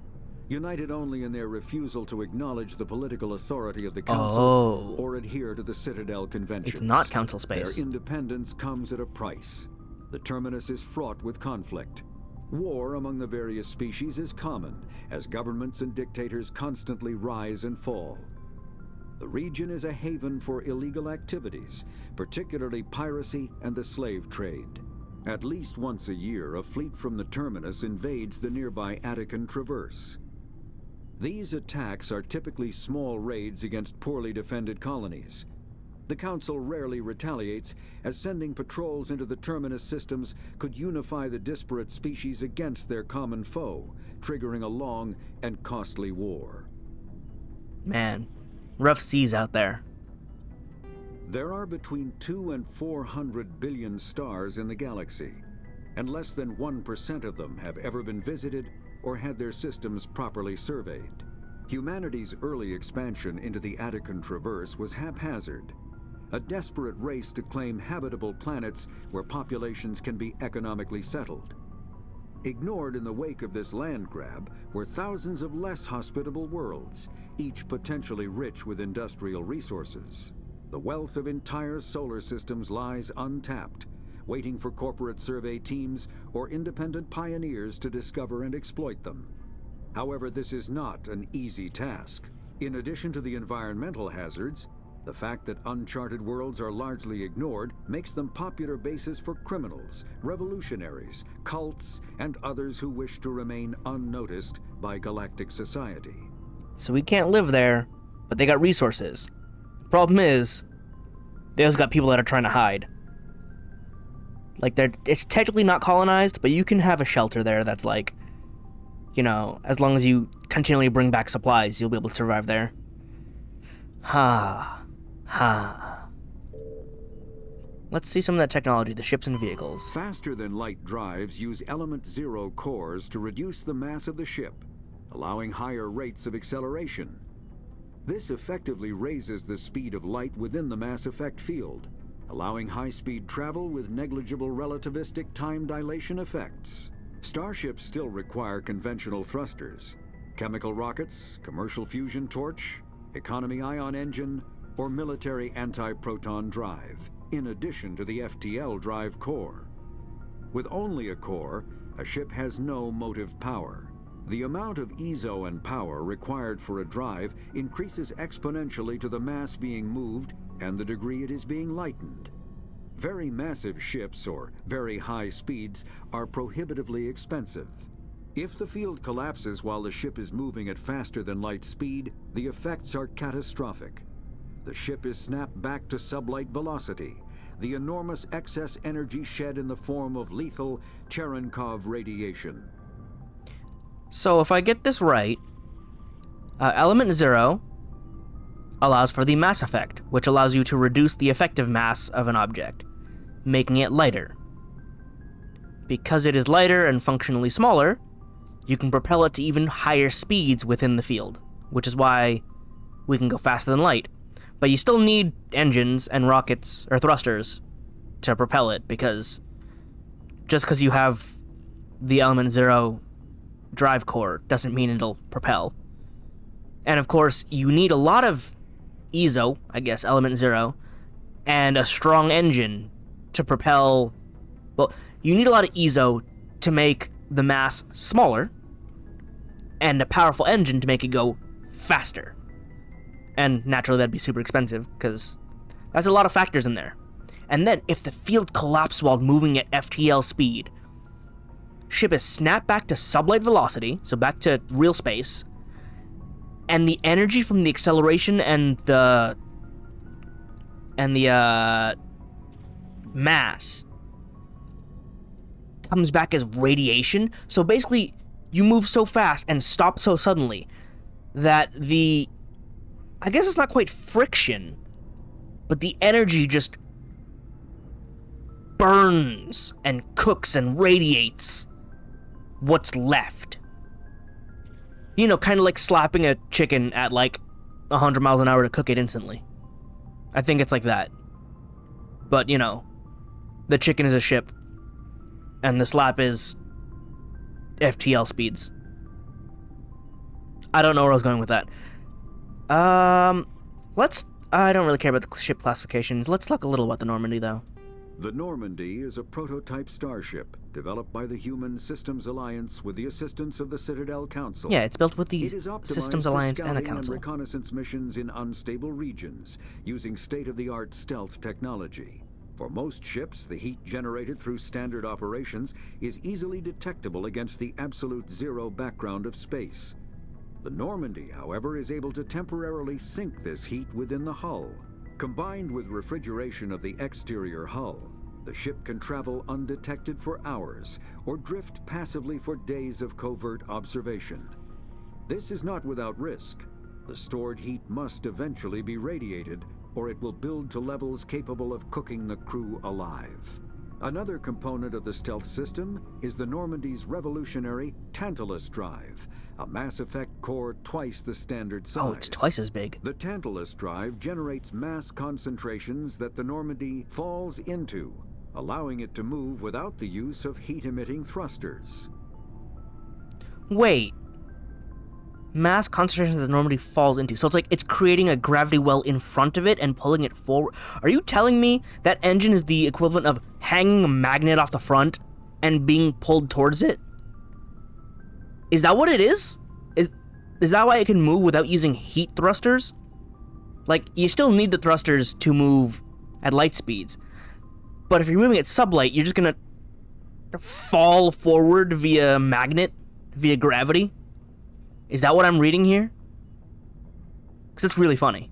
Speaker 2: united only in their refusal to acknowledge the political authority of the Council or adhere to the Citadel Conventions.
Speaker 1: It's not council space.
Speaker 2: Their independence comes at a price. The Terminus is fraught with conflict. War among the various species is common, as governments and dictators constantly rise and fall. The region is a haven for illegal activities, particularly piracy and the slave trade. At least once a year, a fleet from the Terminus invades the nearby Attican Traverse. These attacks are typically small raids against poorly defended colonies. The Council rarely retaliates, as sending patrols into the Terminus systems could unify the disparate species against their common foe, triggering a long and costly war.
Speaker 1: Man, rough seas out there.
Speaker 2: There are between 200 and 400 billion stars in the galaxy, and less than 1% of them have ever been visited or had their systems properly surveyed. Humanity's early expansion into the Attican Traverse was haphazard, a desperate race to claim habitable planets where populations can be economically settled. Ignored in the wake of this land grab were thousands of less hospitable worlds, each potentially rich with industrial resources. The wealth of entire solar systems lies untapped, waiting for corporate survey teams or independent pioneers to discover and exploit them. However, this is not an easy task. In addition to the environmental hazards, the fact that uncharted worlds are largely ignored makes them popular bases for criminals, revolutionaries, cults, and others who wish to remain unnoticed by galactic society.
Speaker 1: So we can't live there, but they got resources. The problem is, they also got people that are trying to hide. Like, it's technically not colonized, but you can have a shelter there that's like, you know, as long as you continually bring back supplies, you'll be able to survive there. Let's see some of that technology, the ships and vehicles.
Speaker 2: Faster-than-light drives use element zero cores to reduce the mass of the ship, allowing higher rates of acceleration. This effectively raises the speed of light within the mass effect field, allowing high-speed travel with negligible relativistic time dilation effects. Starships still require conventional thrusters, chemical rockets, commercial fusion torch, economy ion engine, or military anti-proton drive, in addition to the FTL drive core. With only a core, a ship has no motive power. The amount of EZO and power required for a drive increases exponentially to the mass being moved and the degree it is being lightened. Very massive ships, or very high speeds, are prohibitively expensive. If the field collapses while the ship is moving at faster than light speed, the effects are catastrophic. The ship is snapped back to sublight velocity, the enormous excess energy shed in the form of lethal Cherenkov radiation.
Speaker 1: So if I get this right, Element 0 allows for the mass effect, which allows you to reduce the effective mass of an object, making it lighter. Because it is lighter and functionally smaller, you can propel it to even higher speeds within the field, which is why we can go faster than light. But you still need engines and rockets or thrusters to propel it, because just because you have the Element 0 drive core doesn't mean it'll propel. And of course, you need a lot of EZO, I guess, Element 0, and a strong engine to propel. Well, you need a lot of EZO to make the mass smaller, and a powerful engine to make it go faster. And naturally, that'd be super expensive, because that's a lot of factors in there. And then, if the field collapses while moving at FTL speed, ship is snapped back to sublight velocity, so back to real space, and the energy from the acceleration and the mass comes back as radiation. So basically, you move so fast and stop so suddenly that I guess it's not quite friction, but the energy just burns and cooks and radiates what's left. You know, kind of like slapping a chicken at like 100 miles an hour to cook it instantly. I think it's like that. But, you know, the chicken is a ship, and the slap is FTL speeds. I don't know where I was going with that. I don't really care about the ship classifications. Let's talk a little about the Normandy, though.
Speaker 2: The Normandy is a prototype starship developed by the Human Systems Alliance with the assistance of the Citadel Council.
Speaker 1: Yeah, it's built with the
Speaker 2: It is optimized
Speaker 1: Systems
Speaker 2: for
Speaker 1: Alliance and a
Speaker 2: scouting
Speaker 1: council.
Speaker 2: reconnaissance missions in unstable regions using state-of-the-art stealth technology. For most ships, the heat generated through standard operations is easily detectable against the absolute zero background of space. The Normandy, however, is able to temporarily sink this heat within the hull. Combined with refrigeration of the exterior hull, the ship can travel undetected for hours or drift passively for days of covert observation. This is not without risk. The stored heat must eventually be radiated, or it will build to levels capable of cooking the crew alive. Another component of the stealth system is the Normandy's revolutionary Tantalus drive, a mass effect core twice the standard size.
Speaker 1: Oh, it's twice as big.
Speaker 2: The Tantalus drive generates mass concentrations that the Normandy falls into, allowing it to move without the use of heat-emitting thrusters.
Speaker 1: Wait. Mass concentration that the Normandy falls into. So it's like it's creating a gravity well in front of it and pulling it forward. Are you telling me that engine is the equivalent of hanging a magnet off the front and being pulled towards it? Is that what it is? Is that why it can move without using heat thrusters? Like, you still need the thrusters to move at light speeds. But if you're moving at sublight, you're just gonna fall forward via magnet, via gravity? Is that what I'm reading here? Because it's really funny.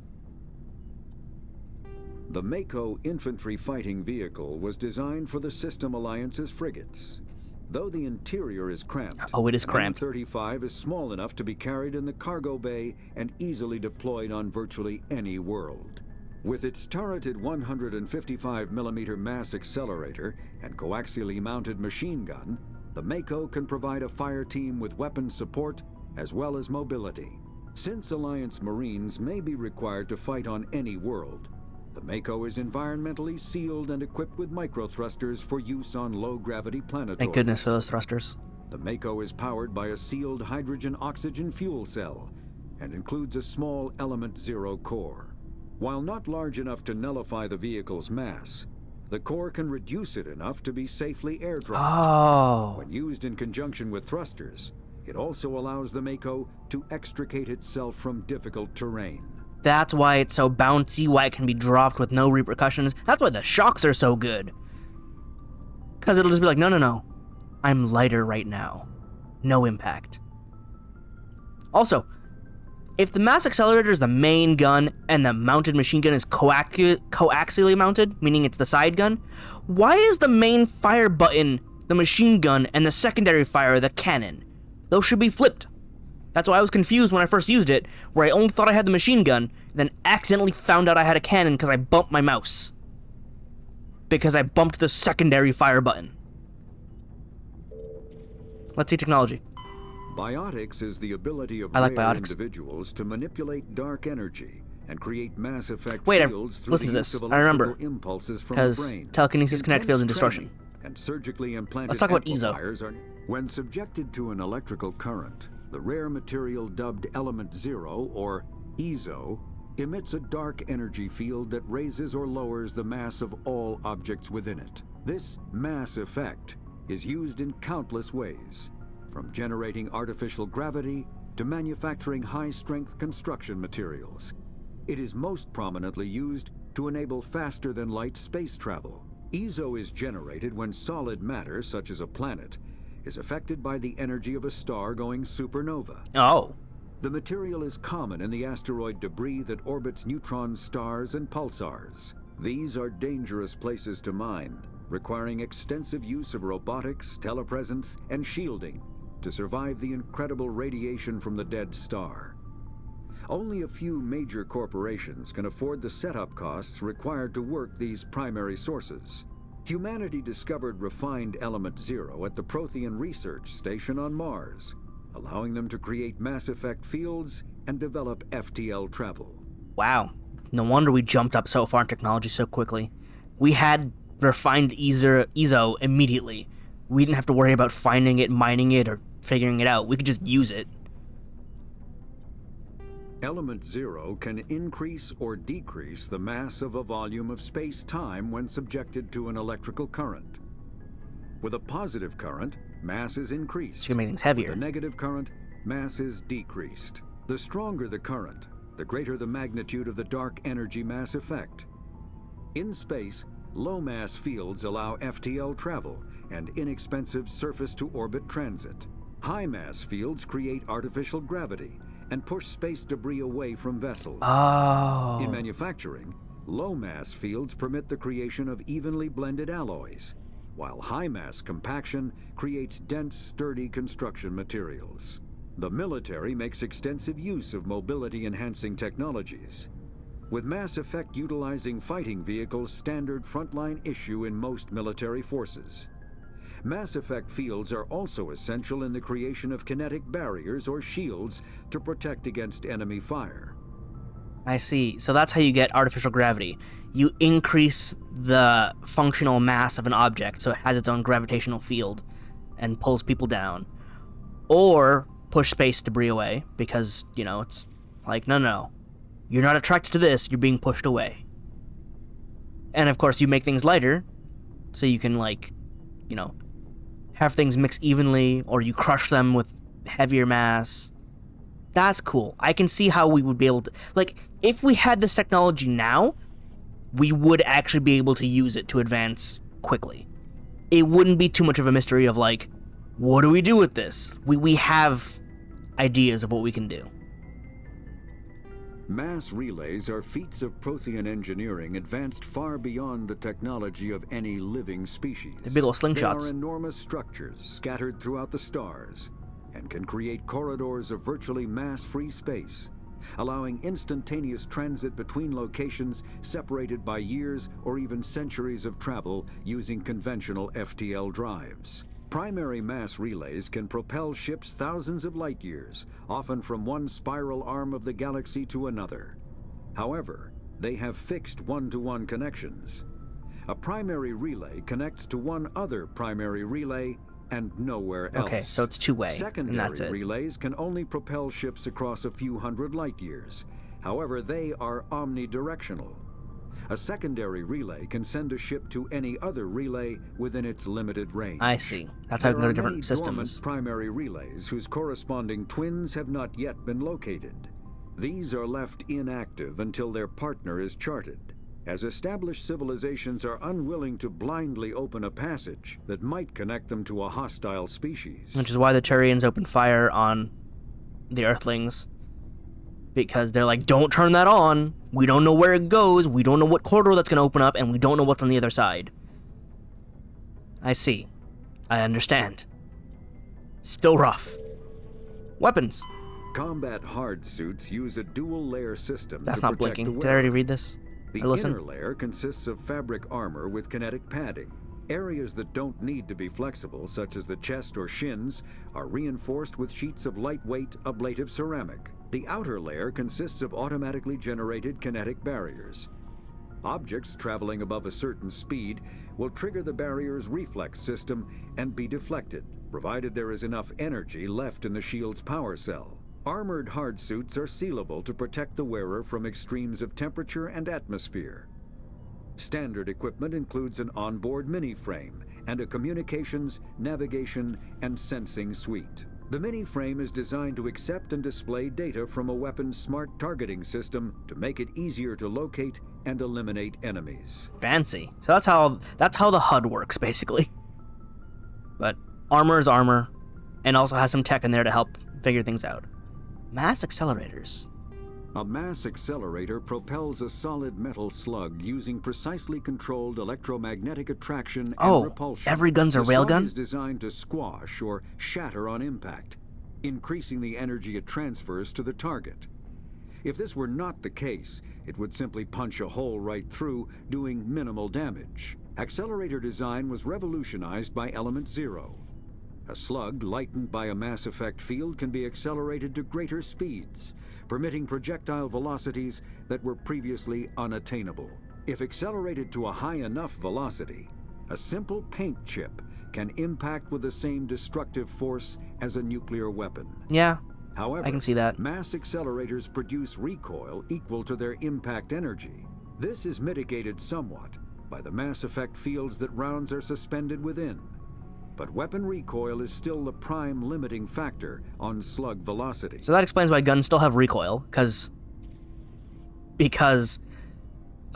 Speaker 2: The Mako infantry fighting vehicle was designed for the System Alliance's frigates. Though the interior is cramped,
Speaker 1: Oh, it is cramped.
Speaker 2: M35 is small enough to be carried in the cargo bay and easily deployed on virtually any world. With its turreted 155mm mass accelerator and coaxially mounted machine gun, the Mako can provide a fire team with weapon support as well as mobility. Since Alliance Marines may be required to fight on any world, the Mako is environmentally sealed and equipped with microthrusters for use on low-gravity planetoids.
Speaker 1: Thank goodness for those thrusters.
Speaker 2: The Mako is powered by a sealed hydrogen-oxygen fuel cell and includes a small Element 0 core. While not large enough to nullify the vehicle's mass, the core can reduce it enough to be safely airdropped.
Speaker 1: Oh.
Speaker 2: When used in conjunction with thrusters, it also allows the Mako to extricate itself from difficult terrain.
Speaker 1: That's why it's so bouncy, why it can be dropped with no repercussions. That's why the shocks are so good. Because it'll just be like, no. I'm lighter right now. No impact. Also, if the mass accelerator is the main gun and the mounted machine gun is coaxially mounted, meaning it's the side gun, why is the main fire button the machine gun and the secondary fire the cannon? Those should be flipped. That's why I was confused when I first used it, where I only thought I had the machine gun, and then accidentally found out I had a cannon because I bumped my mouse. Because I bumped the secondary fire button. Let's see technology.
Speaker 2: Biotics is the ability of
Speaker 1: I like
Speaker 2: rare
Speaker 1: biotics.
Speaker 2: individuals to manipulate dark energy and create mass effect
Speaker 1: Wait,
Speaker 2: fields through
Speaker 1: listen
Speaker 2: the
Speaker 1: to
Speaker 2: use
Speaker 1: this.
Speaker 2: of
Speaker 1: I remember.
Speaker 2: electrical impulses from the
Speaker 1: Because
Speaker 2: brain.
Speaker 1: telekinesis, kinetic fields, and
Speaker 2: Intense
Speaker 1: distortion.
Speaker 2: training and surgically implanted
Speaker 1: Let's talk about EZO.
Speaker 2: amplifiers are, when subjected to an electrical current, the rare material dubbed Element 0, or EZO, emits a dark energy field that raises or lowers the mass of all objects within it. This mass effect is used in countless ways, from generating artificial gravity to manufacturing high-strength construction materials. It is most prominently used to enable faster-than-light space travel. EZO is generated when solid matter, such as a planet, is affected by the energy of a star going supernova.
Speaker 1: Oh.
Speaker 2: The material is common in the asteroid debris that orbits neutron stars and pulsars. These are dangerous places to mine, requiring extensive use of robotics, telepresence, and shielding to survive the incredible radiation from the dead star. Only a few major corporations can afford the setup costs required to work these primary sources. Humanity discovered refined Element 0 at the Prothean Research Station on Mars, allowing them to create mass effect fields and develop FTL travel.
Speaker 1: Wow. No wonder we jumped up so far in technology so quickly. We had refined EZO immediately. We didn't have to worry about finding it, mining it, or figuring it out. We could just use it.
Speaker 2: Element 0 can increase or decrease the mass of a volume of space-time when subjected to an electrical current. With a positive current, mass is increased.
Speaker 1: It's gonna make things heavier.
Speaker 2: With a negative current, mass is decreased. The stronger the current, the greater the magnitude of the dark energy mass effect. In space, low-mass fields allow FTL travel and inexpensive surface-to-orbit transit. High-mass fields create artificial gravity and push space debris away from vessels.
Speaker 1: Oh.
Speaker 2: In manufacturing, low-mass fields permit the creation of evenly blended alloys, while high-mass compaction creates dense, sturdy construction materials. The military makes extensive use of mobility-enhancing technologies, with mass effect utilizing fighting vehicles standard frontline issue in most military forces. Mass effect fields are also essential in the creation of kinetic barriers or shields to protect against enemy fire.
Speaker 1: I see. So that's how you get artificial gravity. You increase the functional mass of an object so it has its own gravitational field and pulls people down. Or push space debris away because, it's like, no. You're not attracted to this, you're being pushed away. And of course, you make things lighter so you can, have things mix evenly, or you crush them with heavier mass. That's cool. I can see how we would be able to... if we had this technology now, we would actually be able to use it to advance quickly. It wouldn't be too much of a mystery of, what do we do with this? We have ideas of what we can do.
Speaker 2: Mass relays are feats of Prothean engineering advanced far beyond the technology of any living species.
Speaker 1: They're big old slingshots.
Speaker 2: They are enormous structures scattered throughout the stars and can create corridors of virtually mass-free space, allowing instantaneous transit between locations separated by years or even centuries of travel using conventional FTL drives. Primary mass relays can propel ships thousands of light years, often from one spiral arm of the galaxy to another. However, they have fixed one-to-one connections. A primary relay connects to one other primary relay and nowhere else.
Speaker 1: Okay, so it's two-way,
Speaker 2: Secondary
Speaker 1: and that's it.
Speaker 2: relays can only propel ships across a few hundred light years. However, they are omnidirectional. A secondary relay can send a ship to any other relay within its limited range.
Speaker 1: I see. That's how you can go to different
Speaker 2: There are many
Speaker 1: systems.
Speaker 2: dormant primary relays whose corresponding twins have not yet been located. These are left inactive until their partner is charted, as established civilizations are unwilling to blindly open a passage that might connect them to a hostile species.
Speaker 1: Which is why the Turians open fire on the Earthlings. Because they're like, don't turn that on. We don't know where it goes. We don't know what corridor that's going to open up, and we don't know what's on the other side. I see. I understand. Still rough. Weapons.
Speaker 2: Combat hard suits use a dual-layer system
Speaker 1: That's
Speaker 2: to
Speaker 1: not
Speaker 2: protect
Speaker 1: blinking.
Speaker 2: the
Speaker 1: Did I already
Speaker 2: wearer.
Speaker 1: read this?
Speaker 2: The
Speaker 1: Or listen?
Speaker 2: inner layer consists of fabric armor with kinetic padding. Areas that don't need to be flexible, such as the chest or shins, are reinforced with sheets of lightweight, ablative ceramic. The outer layer consists of automatically generated kinetic barriers. Objects traveling above a certain speed will trigger the barrier's reflex system and be deflected, provided there is enough energy left in the shield's power cell. Armored hard suits are sealable to protect the wearer from extremes of temperature and atmosphere. Standard equipment includes an onboard mini-frame and a communications, navigation, and sensing suite. The mini-frame is designed to accept and display data from a weapon's smart targeting system to make it easier to locate and eliminate enemies.
Speaker 1: Fancy. So that's how the HUD works, basically. But armor is armor, and also has some tech in there to help figure things out. Mass accelerators.
Speaker 2: A mass accelerator propels a solid metal slug using precisely controlled electromagnetic attraction and repulsion.
Speaker 1: Every gun's a
Speaker 2: The
Speaker 1: railgun?
Speaker 2: slug is designed to squash or shatter on impact, increasing the energy it transfers to the target. If this were not the case, it would simply punch a hole right through, doing minimal damage. Accelerator design was revolutionized by Element Zero. A slug lightened by a mass effect field can be accelerated to greater speeds, permitting projectile velocities that were previously unattainable. If accelerated to a high enough velocity, a simple paint chip can impact with the same destructive force as a nuclear weapon.
Speaker 1: Yeah,
Speaker 2: However,
Speaker 1: I can see that.
Speaker 2: mass accelerators produce recoil equal to their impact energy. This is mitigated somewhat by the mass effect fields that rounds are suspended within. But weapon recoil is still the prime limiting factor on slug velocity.
Speaker 1: So that explains why guns still have recoil, because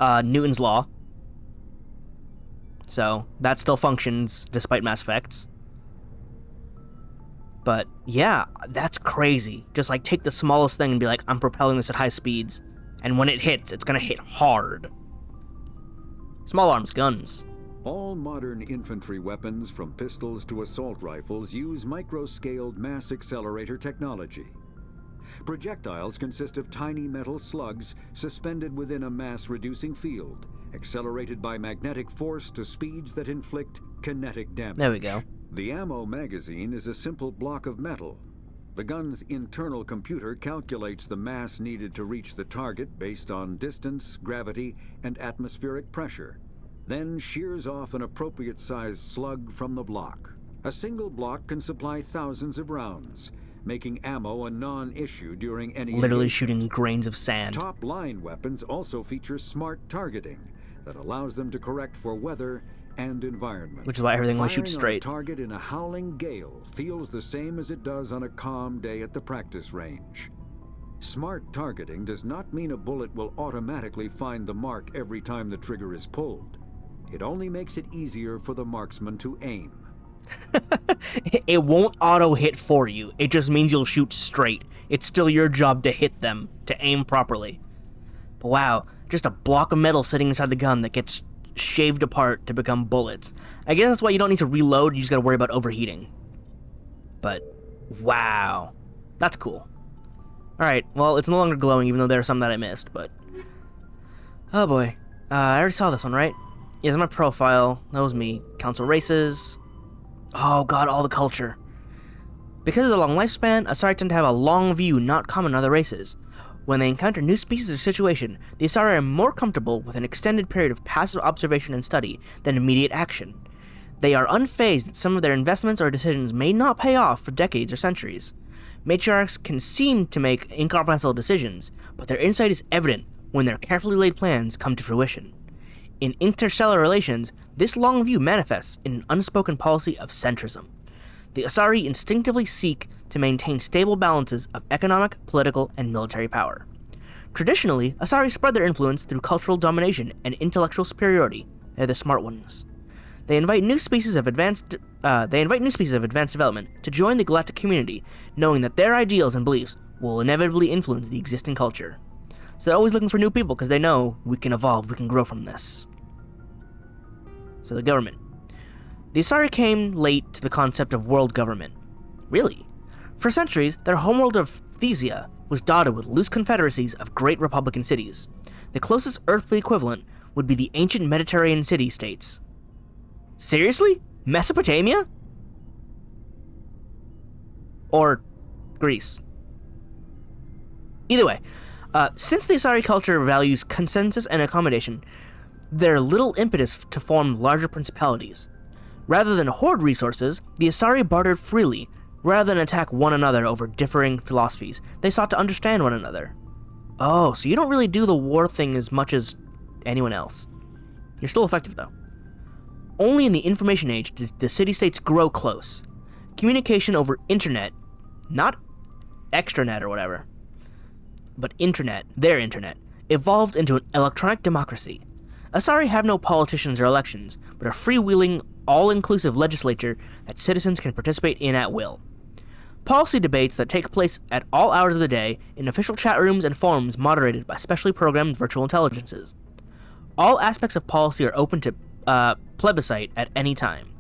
Speaker 1: Newton's law. So that still functions despite mass effects. But yeah, that's crazy. Just like take the smallest thing and be like, I'm propelling this at high speeds, and when it hits, it's gonna hit hard. Small arms guns.
Speaker 2: All modern infantry weapons, from pistols to assault rifles, use micro-scaled mass accelerator technology. Projectiles consist of tiny metal slugs suspended within a mass-reducing field, accelerated by magnetic force to speeds that inflict kinetic damage.
Speaker 1: There we go.
Speaker 2: The ammo magazine is a simple block of metal. The gun's internal computer calculates the mass needed to reach the target based on distance, gravity, and atmospheric pressure, then shears off an appropriate-sized slug from the block. A single block can supply thousands of rounds, making ammo a non-issue during any
Speaker 1: Literally
Speaker 2: engagement.
Speaker 1: shooting grains of sand.
Speaker 2: Top-line weapons also feature smart targeting that allows them to correct for weather and environment.
Speaker 1: Which is why everything only shoots
Speaker 2: Firing on a
Speaker 1: straight.
Speaker 2: target in a howling gale feels the same as it does on a calm day at the practice range. Smart targeting does not mean a bullet will automatically find the mark every time the trigger is pulled. It only makes it easier for the marksman to aim.
Speaker 1: It won't auto-hit for you. It just means you'll shoot straight. It's still your job to hit them, to aim properly. But wow, just a block of metal sitting inside the gun that gets shaved apart to become bullets. I guess that's why you don't need to reload, you just gotta worry about overheating. But, wow. That's cool. Alright, well, it's no longer glowing, even though there are some that I missed, but... Oh boy. I already saw this one, right? Yeah, it's my profile. That was me. Council races. Oh god, all the culture. Because of the long lifespan, Asari tend to have a long view not common in other races. When they encounter new species or situation, the Asari are more comfortable with an extended period of passive observation and study than immediate action. They are unfazed that some of their investments or decisions may not pay off for decades or centuries. Matriarchs can seem to make incomprehensible decisions, but their insight is evident when their carefully laid plans come to fruition. In interstellar relations, this long view manifests in an unspoken policy of centrism. The Asari instinctively seek to maintain stable balances of economic, political, and military power. Traditionally, Asari spread their influence through cultural domination and intellectual superiority. They're the smart ones. They invite new species of advanced development to join the galactic community, knowing that their ideals and beliefs will inevitably influence the existing culture. So they're always looking for new people because they know we can evolve, we can grow from this. So the government. The Asari came late to the concept of world government. Really? For centuries, their homeworld of Thesia was dotted with loose confederacies of great republican cities. The closest earthly equivalent would be the ancient Mediterranean city-states. Seriously? Mesopotamia? Or Greece? Either way, since the Asari culture values consensus and accommodation, there's little impetus to form larger principalities. Rather than hoard resources, the Asari bartered freely. Rather than attack one another over differing philosophies, they sought to understand one another. Oh, so you don't really do the war thing as much as anyone else. You're still effective, though. Only in the information age did the city-states grow close. Communication over internet, not extranet or whatever, but internet, their internet, evolved into an electronic democracy. Asari have no politicians or elections, but a freewheeling, all-inclusive legislature that citizens can participate in at will. Policy debates that take place at all hours of the day in official chat rooms and forums moderated by specially programmed virtual intelligences. All aspects of policy are open to plebiscite at any time.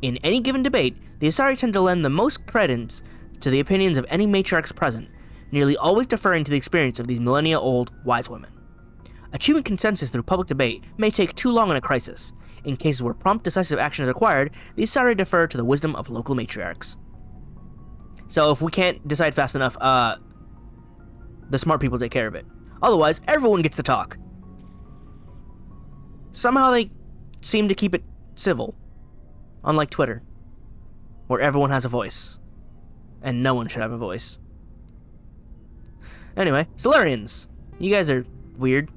Speaker 1: In any given debate, the Asari tend to lend the most credence to the opinions of any matriarchs present, nearly always deferring to the experience of these millennia-old wise women. Achieving consensus through public debate may take too long in a crisis. In cases where prompt, decisive action is required, the Asari defer to the wisdom of local matriarchs. So if we can't decide fast enough, the smart people take care of it. Otherwise, everyone gets to talk. Somehow they seem to keep it civil. Unlike Twitter, where everyone has a voice. And no one should have a voice. Anyway, Solarians. You guys are weird.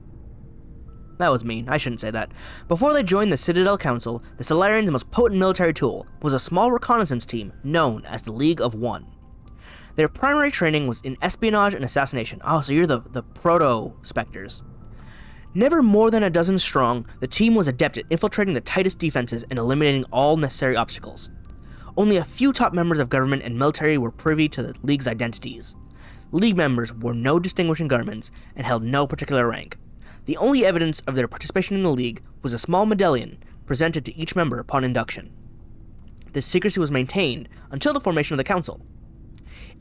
Speaker 1: That was mean, I shouldn't say that. Before they joined the Citadel Council, the Solarians' most potent military tool was a small reconnaissance team known as the League of One. Their primary training was in espionage and assassination. Oh, so you're the proto-specters. Never more than a dozen strong, the team was adept at infiltrating the tightest defenses and eliminating all necessary obstacles. Only a few top members of government and military were privy to the League's identities. League members wore no distinguishing garments and held no particular rank. The only evidence of their participation in the League was a small medallion presented to each member upon induction. This secrecy was maintained until the formation of the Council.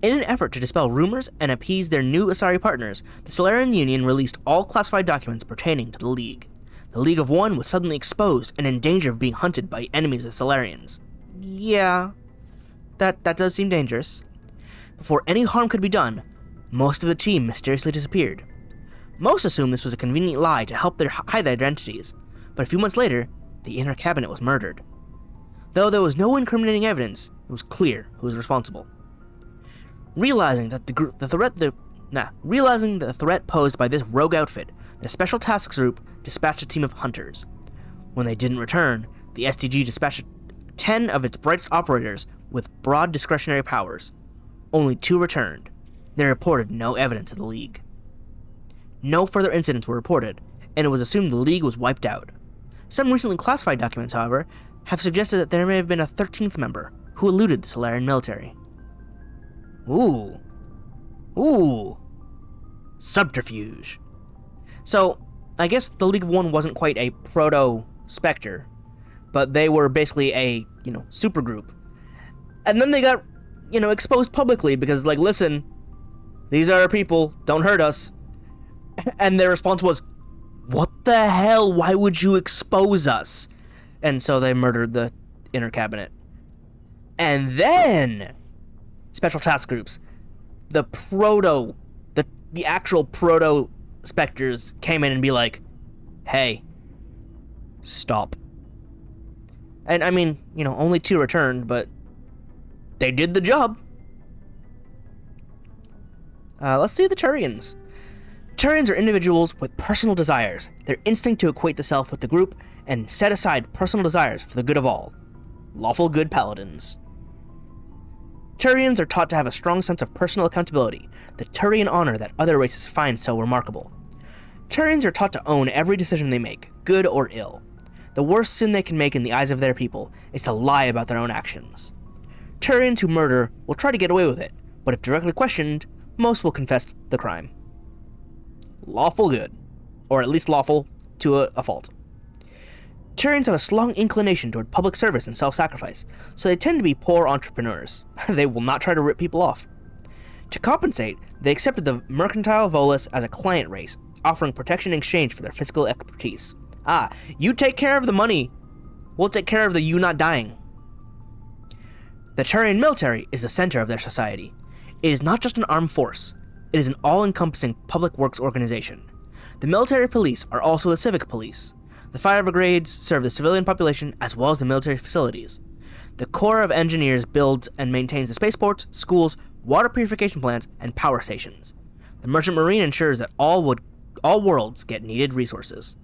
Speaker 1: In an effort to dispel rumors and appease their new Asari partners, the Solarian Union released all classified documents pertaining to the League. The League of One was suddenly exposed and in danger of being hunted by enemies of Solarians. Yeah, that does seem dangerous. Before any harm could be done, most of the team mysteriously disappeared. Most assumed this was a convenient lie to help hide their identities, but a few months later, the inner cabinet was murdered. Though there was no incriminating evidence, it was clear who was responsible. Realizing the threat posed by this rogue outfit, the Special Tasks Group dispatched a team of hunters. When they didn't return, the STG dispatched 10 of its brightest operators with broad discretionary powers. Only 2 returned. They reported no evidence of the League. No further incidents were reported, and it was assumed the League was wiped out. Some recently classified documents, however, have suggested that there may have been a 13th member who eluded the Solarian military. Ooh. Subterfuge. So, I guess the League of One wasn't quite a proto-Spectre, but they were basically a, supergroup. And then they got, exposed publicly because, listen, these are our people, don't hurt us. And their response was, what the hell, why would you expose us? And so they murdered the inner cabinet. And then special task groups, the actual proto specters came in and be like, hey, stop. And I mean, you know, only 2 returned, but they did the job. Let's see the Turians. Turians are individuals with personal desires. Their instinct to equate the self with the group and set aside personal desires for the good of all. Lawful good paladins. Turians are taught to have a strong sense of personal accountability, the Turian honor that other races find so remarkable. Turians are taught to own every decision they make, good or ill. The worst sin they can make in the eyes of their people is to lie about their own actions. Turians who murder will try to get away with it, but if directly questioned, most will confess the crime. Lawful good, or at least lawful to a fault. Turians have a strong inclination toward public service and self-sacrifice, so they tend to be poor entrepreneurs. They will not try to rip people off. To compensate, they accepted the mercantile Volus as a client race, offering protection in exchange for their physical expertise. You take care of the money, we'll take care of the you not dying. The Turian military is the center of their society. It is not just an armed force, it is an all-encompassing public works organization. The military police are also the civic police. The fire brigades serve the civilian population as well as the military facilities. The Corps of Engineers builds and maintains the spaceports, schools, water purification plants, and power stations. The Merchant Marine ensures that all worlds get needed resources.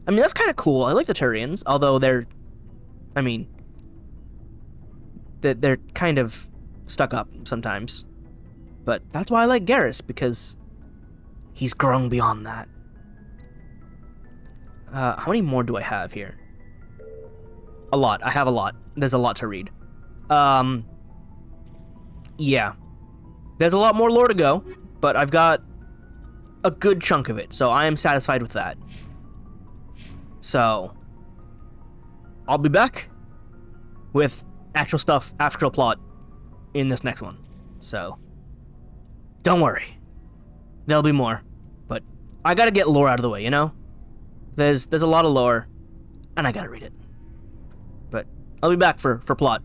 Speaker 1: I mean, that's kind of cool. I like the Turians, although they're kind of stuck up sometimes. But that's why I like Garrus, because he's grown beyond that. How many more do I have here? A lot. I have a lot. There's a lot to read. Yeah. There's a lot more lore to go, but I've got a good chunk of it, so I am satisfied with that. So, I'll be back with actual stuff, actual plot, in this next one. So, don't worry. There'll be more. But I gotta get lore out of the way, you know? There's a lot of lore, and I gotta read it. But I'll be back for plot.